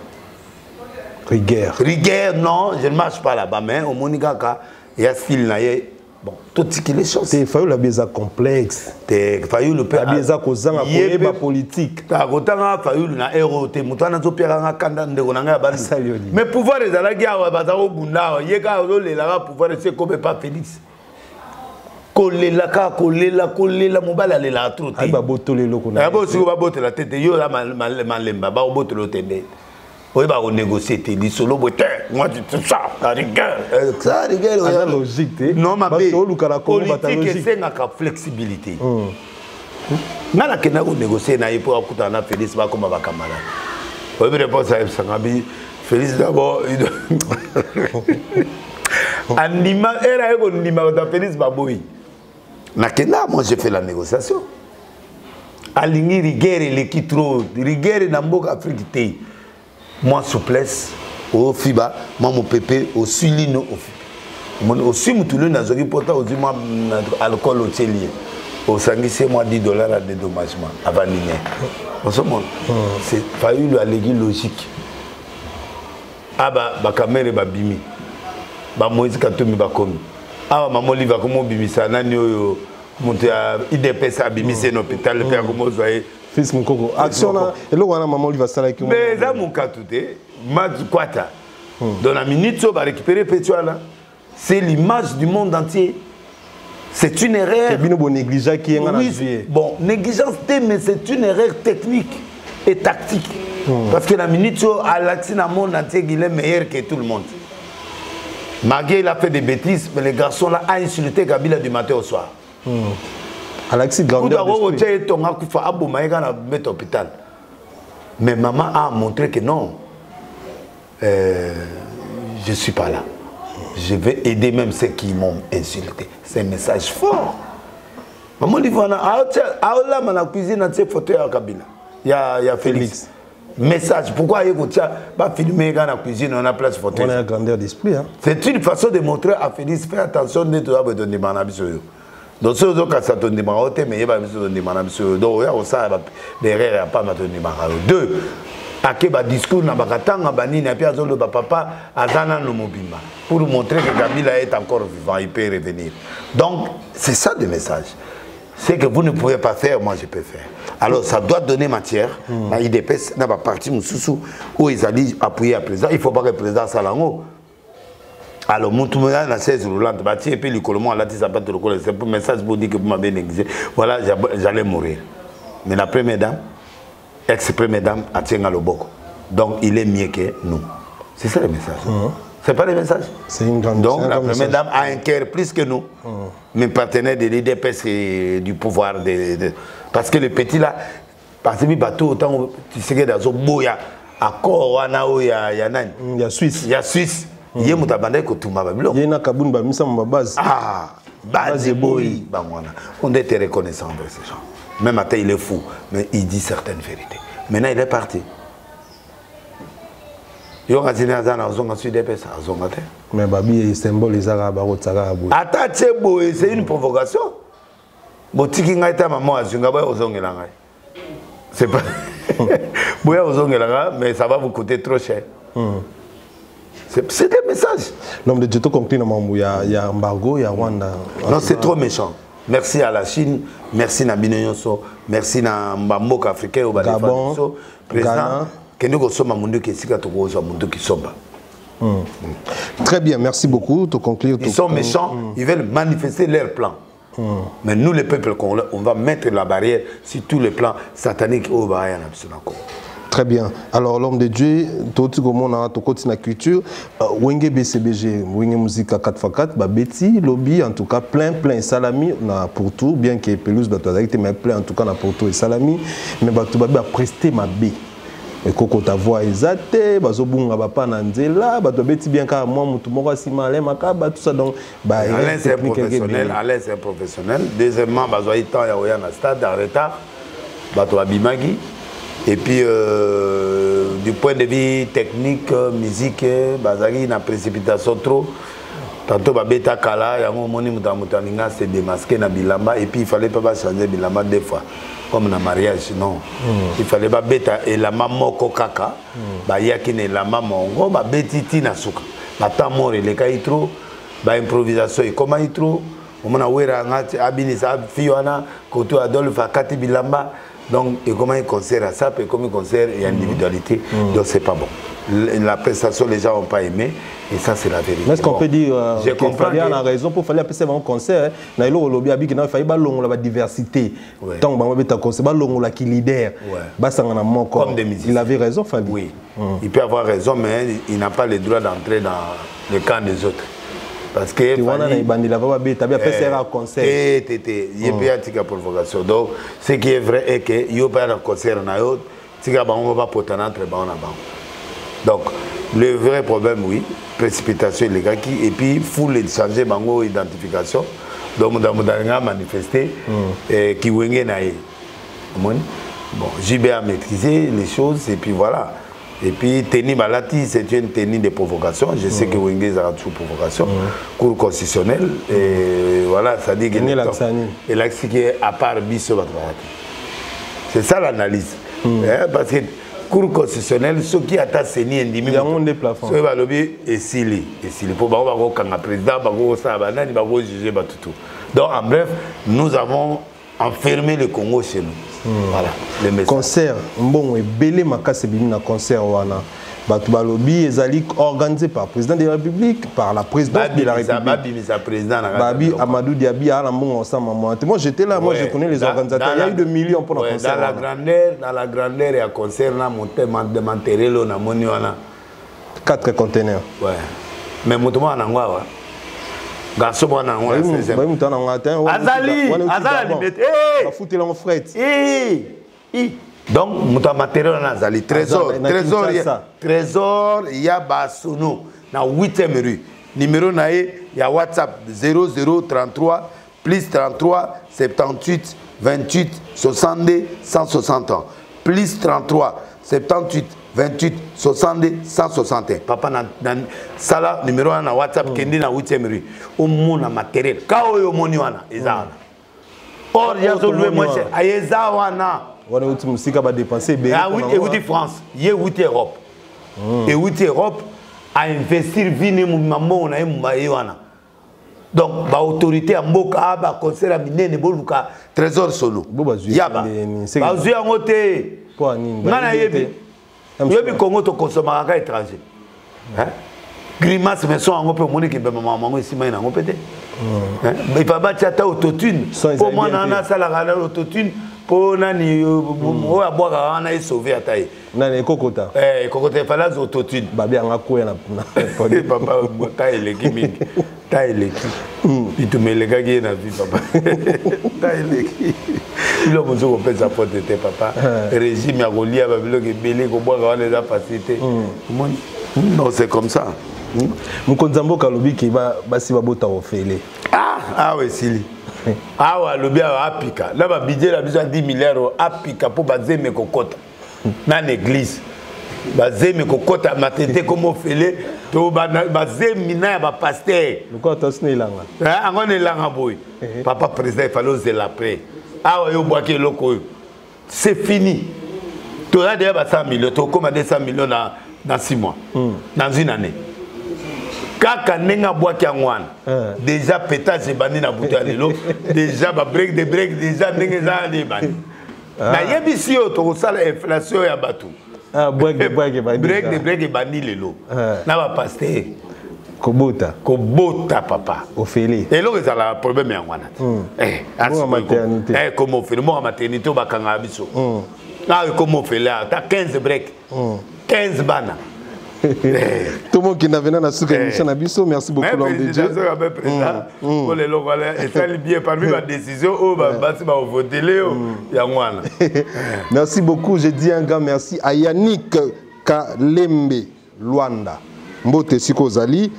Rigueur. Rigueur, non, je ne marche pas là-bas. Mais au Monikaka, il y a style là. Bon, tout ce qui est chose. Il faut le biais complexe. Il faut le biais causant à politique. Il faut le héros. Mais pouvoir les alagis à Bunda, il y a le pouvoir de comme pas Félix. Kolela mobile aller la trop. Il va botter le loco. Il va botter la tête. Il va malemba, va botter le tête. Oui, bah on négocie, tu solo, moi tu te ça, la rigueur. Ça, rigueur, c'est logique. Non, ma belle, politique, c'est une flexibilité. N'a la kena négocier, n'a pas écouté un Félix, pas comme un camarade. Oui, mais réponse à Sangabi, Félix d'abord. Anima, elle a eu un anima de Félix Baboui. N'a kena, moi j'ai fait la négociation. Aligner rigueur et l'équipe trop, rigueur et n'amboka Afrique. Moi, souplesse, au FIBA, moi, mon pépé, au Sulino, au Simutulu, n'a pas porté au Dima, alcool au Tchélier. Au Sanguissé, moi, $10 à dédommagement, avant l'Igné. En ce moment, c'est pas eu la logique. Ah, bah, caméra, bah, bimi. Bah, Moïse Katoumi, bah, comme. Ah, maman, il va comme bimi, ça, n'a monté à IDPS, à bimi, c'est un hôpital, le père, comme vous voyez. Fils mon coco. Action là. Et là, on a maman lui va s'arrêter. Mais ça, mon cas tout est. Quata. Dans la minute, on va récupérer Pétua là. C'est l'image du monde entier. C'est une erreur. C'est bien négligence qui est en bon, négligence, mais c'est une erreur technique et tactique. Parce que la minute, à l'accès dans le monde entier, il est meilleur que tout le monde. Magué, il a fait des bêtises, mais les garçons là ont insulté Kabila du matin au soir. Alexis grandeur hôpital. Mais maman a montré que non, je ne suis pas là. Je vais aider même ceux qui m'ont insulté. C'est un message fort. Maman dit voilà, à la cuisine, dans ces fauteuils à Kabila. Il y a Félix. Message. Pourquoi il y a filmer dans la cuisine, on a place fauteuil. On a une grandeur d'esprit. C'est une façon de montrer à Félix, fais attention de tout ça, de demander. Donc, si vous avez un numéro, mais il y a un numéro. Donc, il y a des erreurs, pas de numéro. Deux, il y a un discours, il y a un papa, pour montrer que Kabila est encore vivant, il peut revenir. Donc, c'est ça le message. C'est que vous ne pouvez pas faire, moi je peux faire. Alors, ça doit donner matière. Il y a une partie où ils allaient appuyer le président. Il ne faut pas que le président Salango. Alors, mon tout le monde a une chaise roulante, et puis le colombo a dit ça pas trop. C'est pour message pour dire que vous m'avez négligé. Voilà, j'allais mourir. Mais la première dame, ex-première dame, a tient à l'oboko. Donc, il est mieux que nous. C'est ça le message. C'est pas le message. C'est une grande. Donc, la première dame a un cœur plus que nous. Mais partenaire de l'IDPS et du pouvoir. Parce que le petit là, parce que le bateau, autant tu sais que dans un beau, il y a accord, il y a Suisse. Il y a Suisse. Il y a un tabandé que tout m'a dit. Il y a un kaboun ba misa ma base. Ah, base boy. On était reconnaissant de ces gens. Même matin il est fou, mais il dit certaines vérités. Maintenant il est parti. Yo ngazine azana zonga sud pesa zonga te. Mais babi symbole les arabes rotsaka boy. Attaché boy, c'est une provocation. Botiki ngai ta maman azunga boy ozongela ngai. C'est pas boy ozongela ngai mais ça va vous coûter trop cher. C'est des messages. L'homme de Dieu tout conclut il y a embargo, il y a Rwanda. Non, c'est trop méchant. Merci à la Chine, merci à Bino Nyonso, merci à Mbamboka africain au Gabon, président. Très bien, merci beaucoup. Ils sont méchants, ils veulent manifester leur plan. Mais nous, les peuples congolais, on va mettre la barrière sur tous les plans sataniques au Bahia. Très bien. Alors, l'homme de Dieu, tout le monde a la culture. Wenge BCBG, Wenge Musique à 4x4, Betty, Lobby, en tout cas, plein, salami, pour tout, bien que Pelouse, mais plein, en tout cas, pour tout et salami. Mais tu vas prester ma B. Et koko ta voix exacte, bazobunga bapa na nzela, bato beti bien ka moi mutu moko sima le makaba tout ça donc Alain c'est professionnel, Alain c'est professionnel. Deuxièmement, bazoyi temps ya oya na stade en retard, bato abimagi. Et puis du point de vue technique, musique, bazali na précipitation trop. Tantôt babeta kala, yango moni mutaninga c'est démasqué na bilamba et puis il fallait pas changer bilamba deux fois. Comme dans le mariage, non. Il fallait pas bêta et la maman kokaka, bah yaki ne la maman, on va bêtiti na souka. Bah tant mort les cas trop, bah improvisation et comment il trop, on a ouera ngati abinisa fiona, koto Adolphe Akati Bilamba, donc et comment il concert à ça, et comment il concert et individualité, donc c'est pas bon. La prestation, les gens n'ont pas aimé, et ça c'est la vérité. Est-ce qu'on peut dire qu'il y a raison pour faire un concert, il fallait la diversité. Tant que un concert, qui leader, comme des musiciens. Il avait raison, Fali. Oui, il peut avoir raison, mais il n'a pas le droit d'entrer dans le camp des autres. Parce que il y a un concert. Il y a une provocation. Donc, ce qui est vrai est qu'il y a un concert, il y a un donc, le vrai problème, oui, précipitation illégale, et puis il faut changer bango identification. Donc, on a manifesté qui wenge nae. Bon, JB a maîtrisé les choses, et puis voilà. Et puis, tenue Malati, c'est une tenue de provocation. Je sais que Wenge a sous provocation. Cour constitutionnelle, et voilà, ça dit que et là, c'est qui est à part Bisso. C'est ça l'analyse. Parce que Cour constitutionnelle, ceux qui attaquent Séni Ndimi, ceux qui lobby et Sili. Pour le président, pour juger tout. Donc, en bref, nous avons enfermé le Congo chez nous. Voilà, le message. Concert, bon, et belé makase bimina concert wana. Batu balobi ezali organisé par le président de la République, par la présidente de la République. Babi Amadou Diaby à la mon ensemble. Moi j'étais là, moi je connais les organisateurs. Il y a eu des millions pour le concert. Dans la grandeur et à concert là, monté Manterelo na moniwana 4 containers. Ouais. Mais motomo anangwa. Garçon moi anangwa. Azali limite. Va foutre en fret. Donc, muta matériel nazali trésor, il y a Basono na 8e rue. Numéro nae, il y a WhatsApp 0033 plus 33 78 28 62 160 ans. Plus 33 78 28 62 161. Papa na sala numéro na WhatsApp kendi na 8e rue. Au mona matériel. Kao yo moni wana ezana. Or yazo louer moins cher. Ayeza wana. On a musique à dépenser. Ah oui, et oui, France, il y a 8 Europe. Et 8 Europe a investi vini maman na wana. Donc, l'autorité a mboka ba concert a minene boluka trésor solo. Yaba. Bazu ya ngote. Nana yebi. Yebi Congo to consommer ka étranger. Hein? Grimace mais son ngo pe moni ke be maman ngo sima na ngo pete. Mais pas battre ta autotune. Pour moi nana sala la autotune. Pour nani o aboka wana e sauver ataye nani kokota kokota fala autotune babi anga ko na papa mota eleki mingi ta eleki itumeleka ki na vie papa ta eleki ilo mozo ko pesa pote te papa régime ya kolia babilo ke belé ko boka wana za facilité non c'est comme ça mukonzambo kalobi ki basi babota ofele ouais sili awa lobi awa apika là ba budget la besoin 10 milliards apika pour bazeme kokota na l'église bazemi kokota matete comme fele to bazemi na ba pasteur Pourquoi tu as langa angone langa boy papa président il fallait oser l'après ah yo boaké loko c'est fini tu as déjà 100 millions tu commander 200 millions dans 6 mois dans une année kaka nenga boaké ngwana déjà pétage bandi na buta lelo déjà ba break déjà nenga za les bandi na yebisi yo to sala inflation ya batu break et bandi lelo na ba pasteur kobota papa ofeli et là ils ont le problème ya ngwana comme ofeli mo maternité ba kanga biso là comme ofeli ta 15 break 15 bana tout le monde qui n'a venu dans cette émission na biso merci beaucoup l'homme de Dieu pour les locaux et ça bien parmi ma décision au ba voter léo ya ngwana merci beaucoup je dis un grand merci à Yannick Kalembe Luanda Mbote Sikozali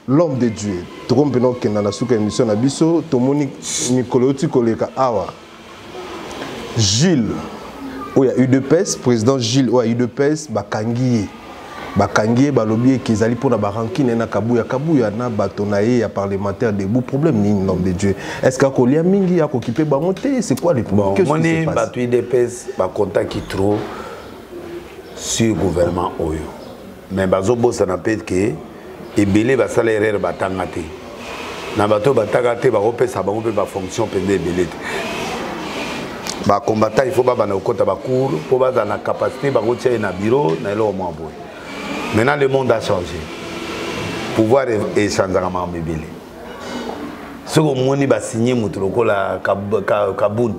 l'homme de Dieu trompe non que dans la sous émission na biso tomoni Nicolas Tikoleka awa Gilles où il y a eu de pèse président Gilles où il y a eu de pèse bakangié balobi qu'ils pour la barankine na kabuya na batonaye ya parlementaire debout problème ni l'homme de Dieu est-ce qu'akolia mingi ya occupé ba monter c'est quoi les problèmes qu'est-ce qui se passe batu de pèse ba contact qui trop sur gouvernement oyo mais bazo bossa na peut que ebele ba salaire batanga te na bato batanga te ba repesa ba ba fonction pende ebele ba combattant il faut ba na okota ba cour pour ba na capacité ba rotier na bureau na lo mo boy. Maintenant le monde a changé pouvoir échanger à ma ebele ce que moni ba signer mutroko la kabund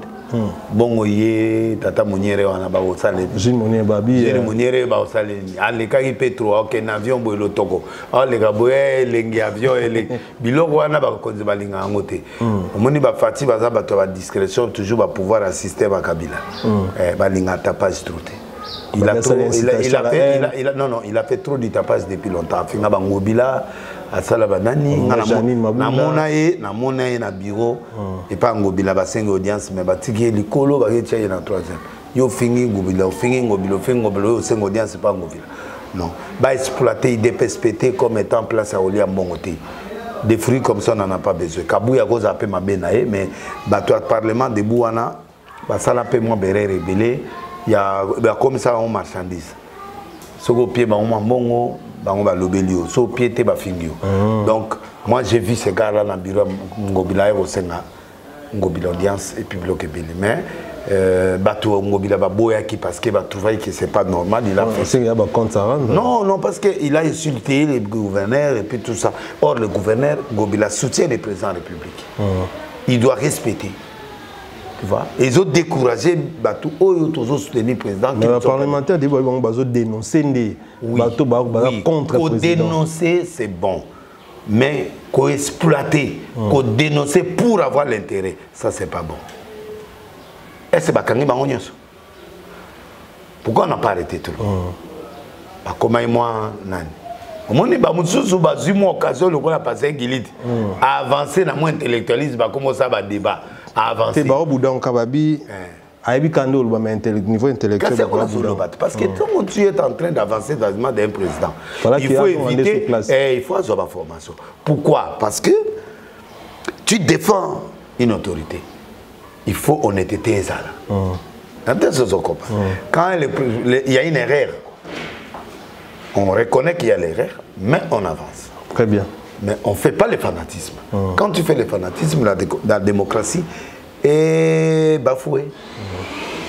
bongo ye tata moniere wana ba osale Jean Moniere babi Jean Moniere ba osale ale kaki petro ok na avion bo lo toko ale ka boye lengi avion ele biloko wana ba konzi balinga ngote moni ba fati baza bato ba discrétion toujours ba pouvoir assister ba kabila balinga tapage troute il a fait trop de tapage depuis longtemps finga ba ngobila asala banani na mona na bureau et pas ngobila ba 5 audience mais ba tiki likolo ba ketia na 3e yo fingi ngobila ngobilo 5 audience pas ngobila non ba exploiter des perspectives comme étant place à olia mbongote des fruits comme ça on n'en a pas besoin kabuya cause appel mabenae mais ba toi parlement de bouana ba sala pe moi béré rebelé il y a comme ça on marchandise soko pied ba on mbongo bango ba lobelio so piété ba fingio donc moi j'ai vu ces gars là dans bureau ngobila au senga ngobila audience et puis bloqué belé mais bato ngobila ba boya qui parce que ba trouver que c'est pas normal il a fait non parce que il a insulté les gouverneurs et puis tout ça or le gouverneur ngobila soutient le président de la République il doit respecter. Ils ont découragé Batou Oyo soutenir le président. Les parlementaires ont dénoncé contre le président. Dénoncer c'est bon, mais qu'on exploiter, qu'on dénoncer pour avoir l'intérêt, ça c'est pas bon. Est-ce que pourquoi on n'a pas arrêté tout le monde? Comment moi nani? On est pas mususu bazimo occasion le qu'on a passé un guilide avancer dans mon intellectualisme va commencer à débat avancer. C'est bao boudon kababi aibi kando le niveau intellectuel parce que tout le monde est en train d'avancer dans le monde d'un président. Il faut éviter il faut avoir formation. Pourquoi? Parce que tu défends une autorité. Il faut honnêteté ça là. Quand il y a une erreur on reconnaît qu'il y a l'erreur, mais on avance. Très bien. Mais on ne fait pas le fanatisme. Quand tu fais le fanatisme, la démocratie est bafouée.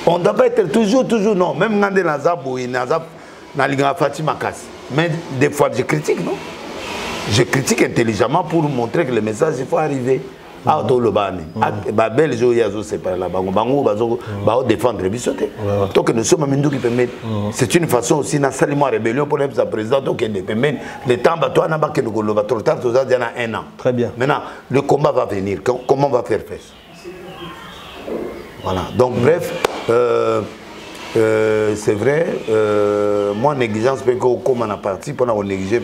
On ne doit pas être toujours, non. Même quand on est Fatima Kassi. Mais des fois, je critique, non? Je critique intelligemment pour montrer que le message, il faut arriver. C'est une façon aussi de rébellion pour le président le temps un an. Très bien. Maintenant le combat va venir. Comment on va faire face? Voilà. Donc bref, c'est vrai, moi négligence comme on a parti pour négliger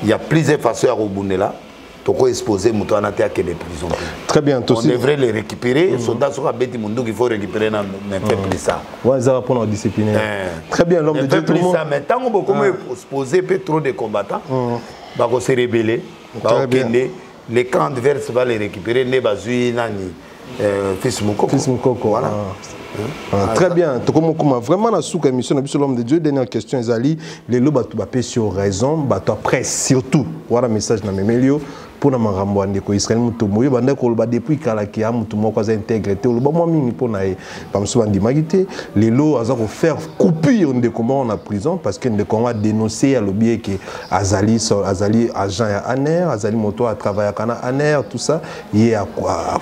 il y a plusieurs façons à rebondir là. toko exposer muto na terre que les prisons. Très bien, on devrait les récupérer, soldats sur beti mundu qu'il faut récupérer na fait plus ça. Ouais, ça va prendre la discipline. Très bien, l'homme de Dieu tout le monde. Mais tant qu'on beaucoup exposer peu trop de combattants, bah qu'on se rebeller, bah les camps adverses va les récupérer ne bazui nani fils Moukoko. Voilà. Très bien. Vraiment, la sous-émission, l'homme de Dieu, dernière question, Ezali, les lots battu sur raison, après surtout, voilà message dans mes milieux. Pour na marambo andeko Israël muto moyo banda ko ba depuis kala ki a muto moko za intégrité lo ba mo mingi pona e ba mso bandi magité lelo aza ko faire coupure ndeko mo na prison parce que ndeko a dénoncé à lobby que azali agent ya ANER azali moto a travailler kana ANER tout ça il a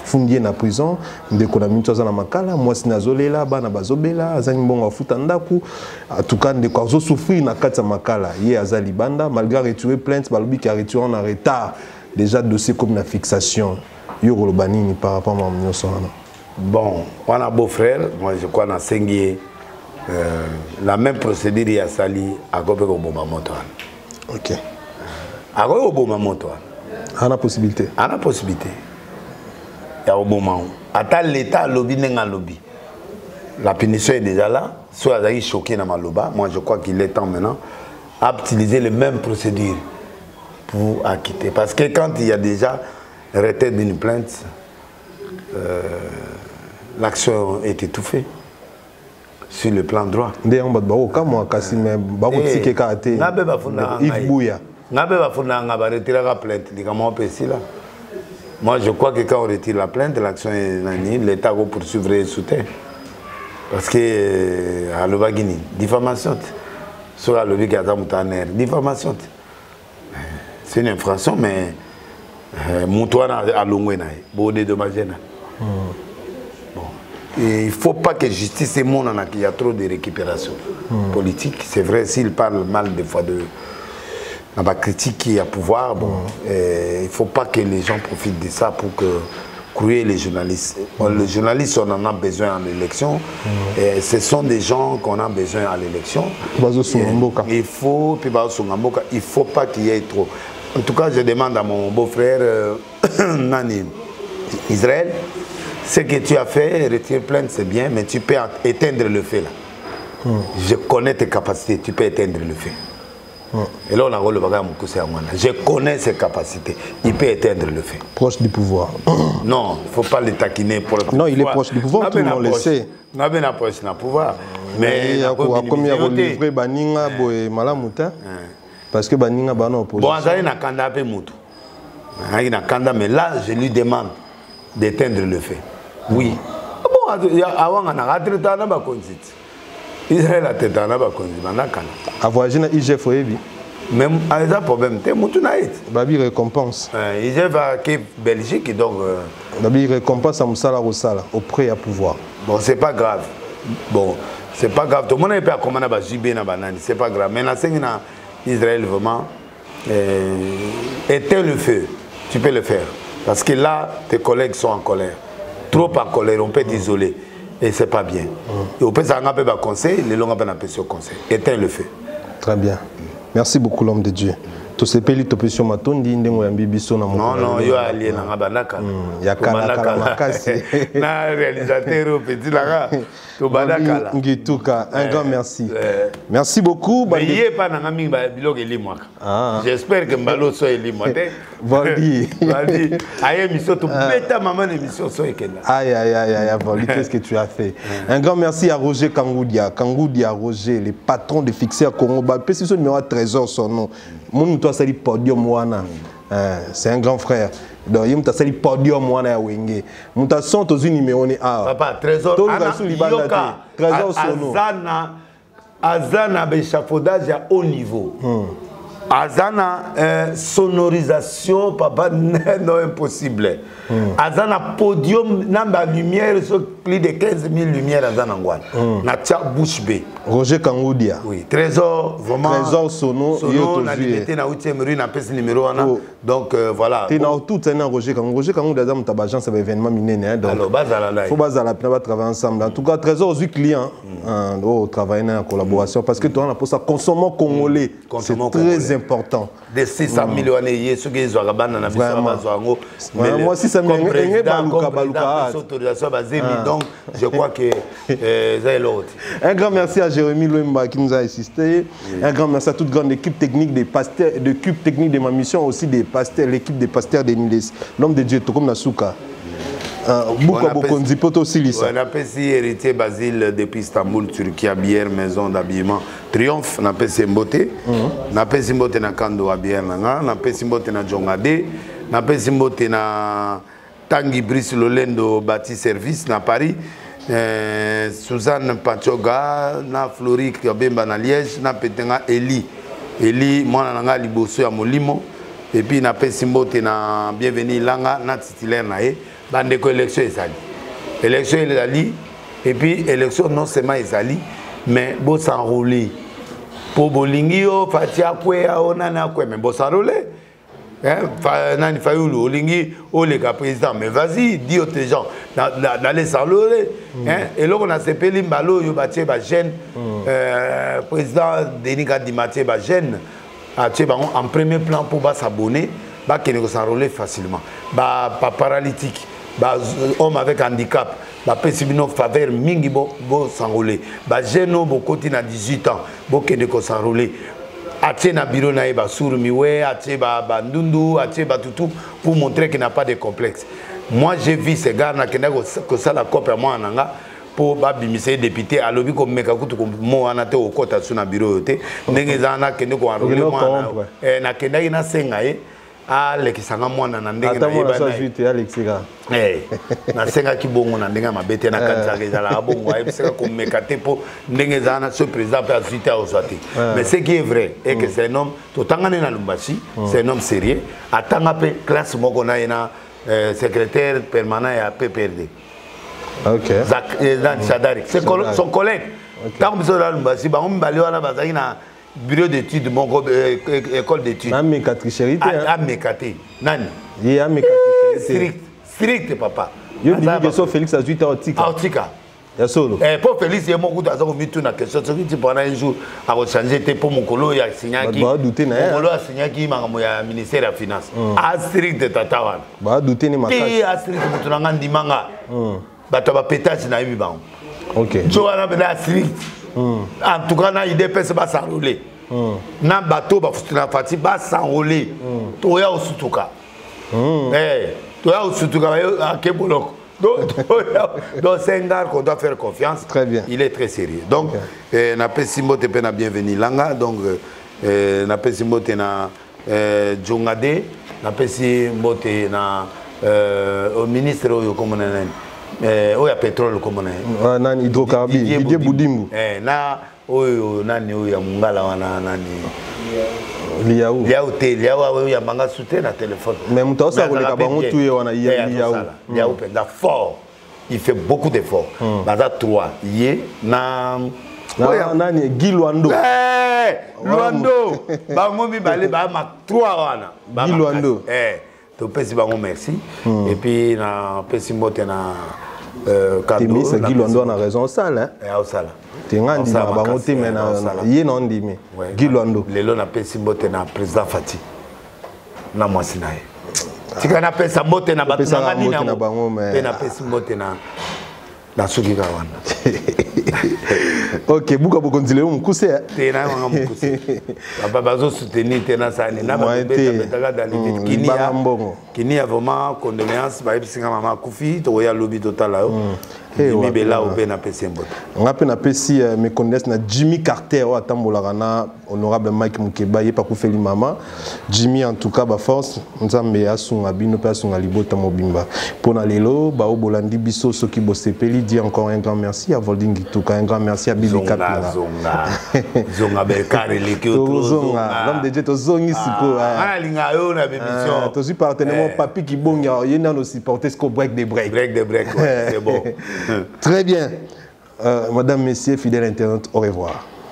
fondé na prison ndeko na minto za na makala moi sinazolela bana bazobela azali mbongo afuta ndaku en tout cas ndeko azo souffrir na kati makala il azali banda malgré retirer plainte ba lobby qui a retiré en retard. Déjà dossier comme la fixation, Yoro Banini par rapport à mon soin. Bon, on a beau-frère, moi je crois qu'on a Sengié, la même procédure il y a sali à Gobé au Bomamotoan. Ok. À Gobé au Bomamotoan. On a possibilité. On a possibilité. Il y a au moment. À l'État, lobby n'est pas lobby. La punition est déjà là. Soit il choqué dans ma loba. Moi je crois qu'il est temps maintenant à utiliser les mêmes procédures pour acquitter. Parce que quand il y a déjà retrait d'une plainte, l'action est étouffée sur le plan droit. Moi je crois que quand on retire la plainte, l'action est nulle, l'État va poursuivre et soutien. Parce que à l'Obagini, diffamation. Sur la lobby qui a diffamation. C'est une infraction, mais Moutouana a l'ongoué, beaucoup de dommages. Il ne faut pas que justice et monde qu'il y a trop de récupération politique. C'est vrai, s'il parle mal des fois de la critique qui a pouvoir, il ne faut pas que les gens profitent de ça pour que courir les journalistes. Les journalistes, on en a besoin à l'élection. Ce sont des gens qu'on a besoin à l'élection. Il faut pas qu'il y ait trop. En tout cas, je demande à mon beau-frère Nani Israël, ce que tu as fait, retirer plainte, c'est bien, mais tu peux éteindre le feu là. Je connais tes capacités, tu peux éteindre le feu. Et là, on a le bagage je connais ses capacités, il peut éteindre le feu. Proche du pouvoir. Non, il ne faut pas le taquiner pour le pouvoir. Non, il est proche du pouvoir, tout le monde le sait. Il est proche du pouvoir. Mais il y a comme il y a livré Baninga et Malamuta. Parce que Baninga est en opposition. Bon, ça y est, mais là, je lui demande d'éteindre le feu. Oui. Bon, avant, on a raté un peu. Israël a tête un peu. Avoir un IGF, même avec un problème, tu es mouton naïf. Babi récompense. IGF va quitter Belgique, donc. Babi récompense à Moussala Rossala, au prêt à pouvoir. Bon, c'est pas grave. Bon, c'est pas grave. Tout le monde n'est pas comme on a jubé dans banane, c'est pas grave. Mais là, c'est Israël vraiment éteins le feu, tu peux le faire. Parce que là, tes collègues sont en colère. Trop en colère, on peut t'isoler. Et c'est pas bien. Et on peut s'en appeler un conseil, les longs appellent un peu sur conseil. Éteins le feu. Très bien. Merci beaucoup, l'homme de Dieu. Tous ces pays, tu peux sur ma tonde, non, non, il y a allié dans la banaka. Il y a un réalisateur petit là. Un grand merci. Merci beaucoup. J'espère que Mbalo soit élu. Valdi. Aïe, qu'est-ce que tu as fait? Un grand merci à Roger Kangoudia. Kangoudia Roger, le patron de Fixer Congo. C'est son numéro 13 son nom. Mon toi c'est le podium wana. C'est un grand frère. Donc il m'a dit podium wana wenge. Mon ta sont aux numéros ni a. Papa trésor trésor sono. Azana échafaudage à haut niveau. Azana sonorisation papa non impossible. Azana podium namba lumière sur plus de 15 000 lumières Azana ngwan. Na tia bouche B. Roger Kangoudia. Oui, trésor vraiment. Trésor sono na limité na 8e rue na pèse numéro 1. Donc voilà. Tu n'as tout un Roger Kangoudia. Roger Kangoudia dans ta agence c'est événement miné donc. Alors bazala là. Faut bazala on va travailler ensemble. En tout cas trésor aux clients travailler en collaboration parce que toi on a pour ça consommant congolais. C'est très important. De 600 millions d'années, ceux qui ont moi, si ça me donc, je crois que c'est l'autre. Un grand merci à Jérémy Louemba qui nous a assisté. Un grand merci à toute grande équipe technique des pasteurs, de l'équipe technique de ma mission, aussi des pasteurs, l'équipe des pasteurs de Niles. L'homme de Dieu, Tokom Nasuka. On a aussi héritier Basile depuis Istanbul, Turquie, bière, maison d'habillement. Triomphe, on a fait Mbote. On a fait Mbote na Kando à bière. On a fait Mbote na Jongade. On a fait Mbote na Tanguy Brice Lolendo bâti service na Paris. Suzanne Pachoga, na Flori Kiabemba na Liège, na Petenga Eli. Eli, moi na Liboso ya Molimo. Et puis na fait Mbote na Bienvenue Langa, na titulaire na e. Bande ko élection ezali. Élection ezali et puis élection non seulement ezali mais bo s'enrouler. Pour bolingi yo fatia kwe ona na kwe mais bo s'enrouler. Hein nani fayulu olingi o le président mais vas-y dis aux gens d'aller s'enrouler hein et là on a sepeli mbalo yo batie ba jeune président Denis Kadimate ba jeune a en premier plan pour ba s'abonner ba kene s'enrouler facilement. Ba paralytique. Bah, homme avec handicap, bah, pesibino faveur mingi bo s'enrouler. Bah, jeune bo côté na 18 ans, bo kende ko s'enrouler. Atie na bureau na ba surmiwe, atie ba ndundu, atie ba tutu pour montrer qu'il n'a pas de complexe. Moi j'ai vu ces gars na kende ko ça la copie moi nanga pour ba bimise député à lobby comme meka kutu ko mo anate o kota suna bureau te. Ndenge zana kende ko enrouler moi na kende ina senga ah les qui sont moi na ndenge na yeba na Alexika na senga ki bongo na ndenge mabete na kanza ke zala bongo ay seka ko mekate po ndenge zana ce président peut ajouter au sorti mais ce qui est vrai est que c'est un homme to tangane na Lumbashi c'est un homme sérieux atanga pe classe moko na ina secrétaire permanent à PPRD. OK Zak Chadari c'est son collègue tant que ça Lumbashi ba on bali wana bazaki na bureau d'études, mon école d'études. Ameka tricherie. Ameka nani. Il Ameka strict, strict papa. Yo dis que so Félix a 8 ans Tika. Tika. Ya solo. Pour Félix, il y a beaucoup d'argent qui tourne à question. Ce qui pendant un jour a changer pour mon colo il a signé qui. Mon colo a signé qui m'a ministère de la finance. A strict tatawan. Ba douter ni makasi. Ti a strict mutunanga ndimanga. Ba to ba pétage na yimi bango. OK. Joana bena strict. En tout cas, na IDPS va s'enrouler. Na bateau va fati va s'enrouler. Toya osutuka. Toya osutuka à Kebolok. Donc c'est un gars qu'on doit faire confiance. Très bien. Il est très sérieux. Donc na pesimo te pena bienvenue langa donc na pesimo te na Jongade na pesimo te na au ministre oyo comme oya pétrole comme on nani hydrocarbures Didier Boudimbu na oyo nani oya mungala wana nani Liaou oya manga souté na téléphone mais muta osa koleka bango tuye wana Liaou penda fort il fait beaucoup d'efforts baza 3 yé na nani Guy Luando Luando bango mi balé ba ma 3 wana Guy Luando to pesi bango merci et puis na pesi mbote na cadeau Guy Luando a raison sala au sala tengandi na bango te mena ye na ndimi Guy Luando lelo na pesi mbote na président Fati na mwasi na ye tika na pesa mbote na bato na ngani na bango mais na pesi mbote na suki kawana OK buka bokonzile mukuse tena nga mukuse papa bazo soutenir tena sani na ba betaka dans les kini a vraiment condoléances ba ebisinga mama kufi to ya lobby total là mi bela o pe na pesi mbote nga pe na pesi me condoléances na Jimmy Carter o atambola na honorable Mike Mukeba ye pa kufeli mama Jimmy en tout cas ba force nzambe asunga bino pe asunga libota mobimba pona lelo ba o bolandi biso soki bosepeli dit encore un grand merci à Volding Gituka un grand merci à Bibi Kapila zonga bekare lekio zonga l'homme de Dieu to zongi siko ana linga yo na bémission to suis partenaire papi qui bonga yena no supporter ce break des break c'est bon très bien madame messieurs fidèles internautes au revoir.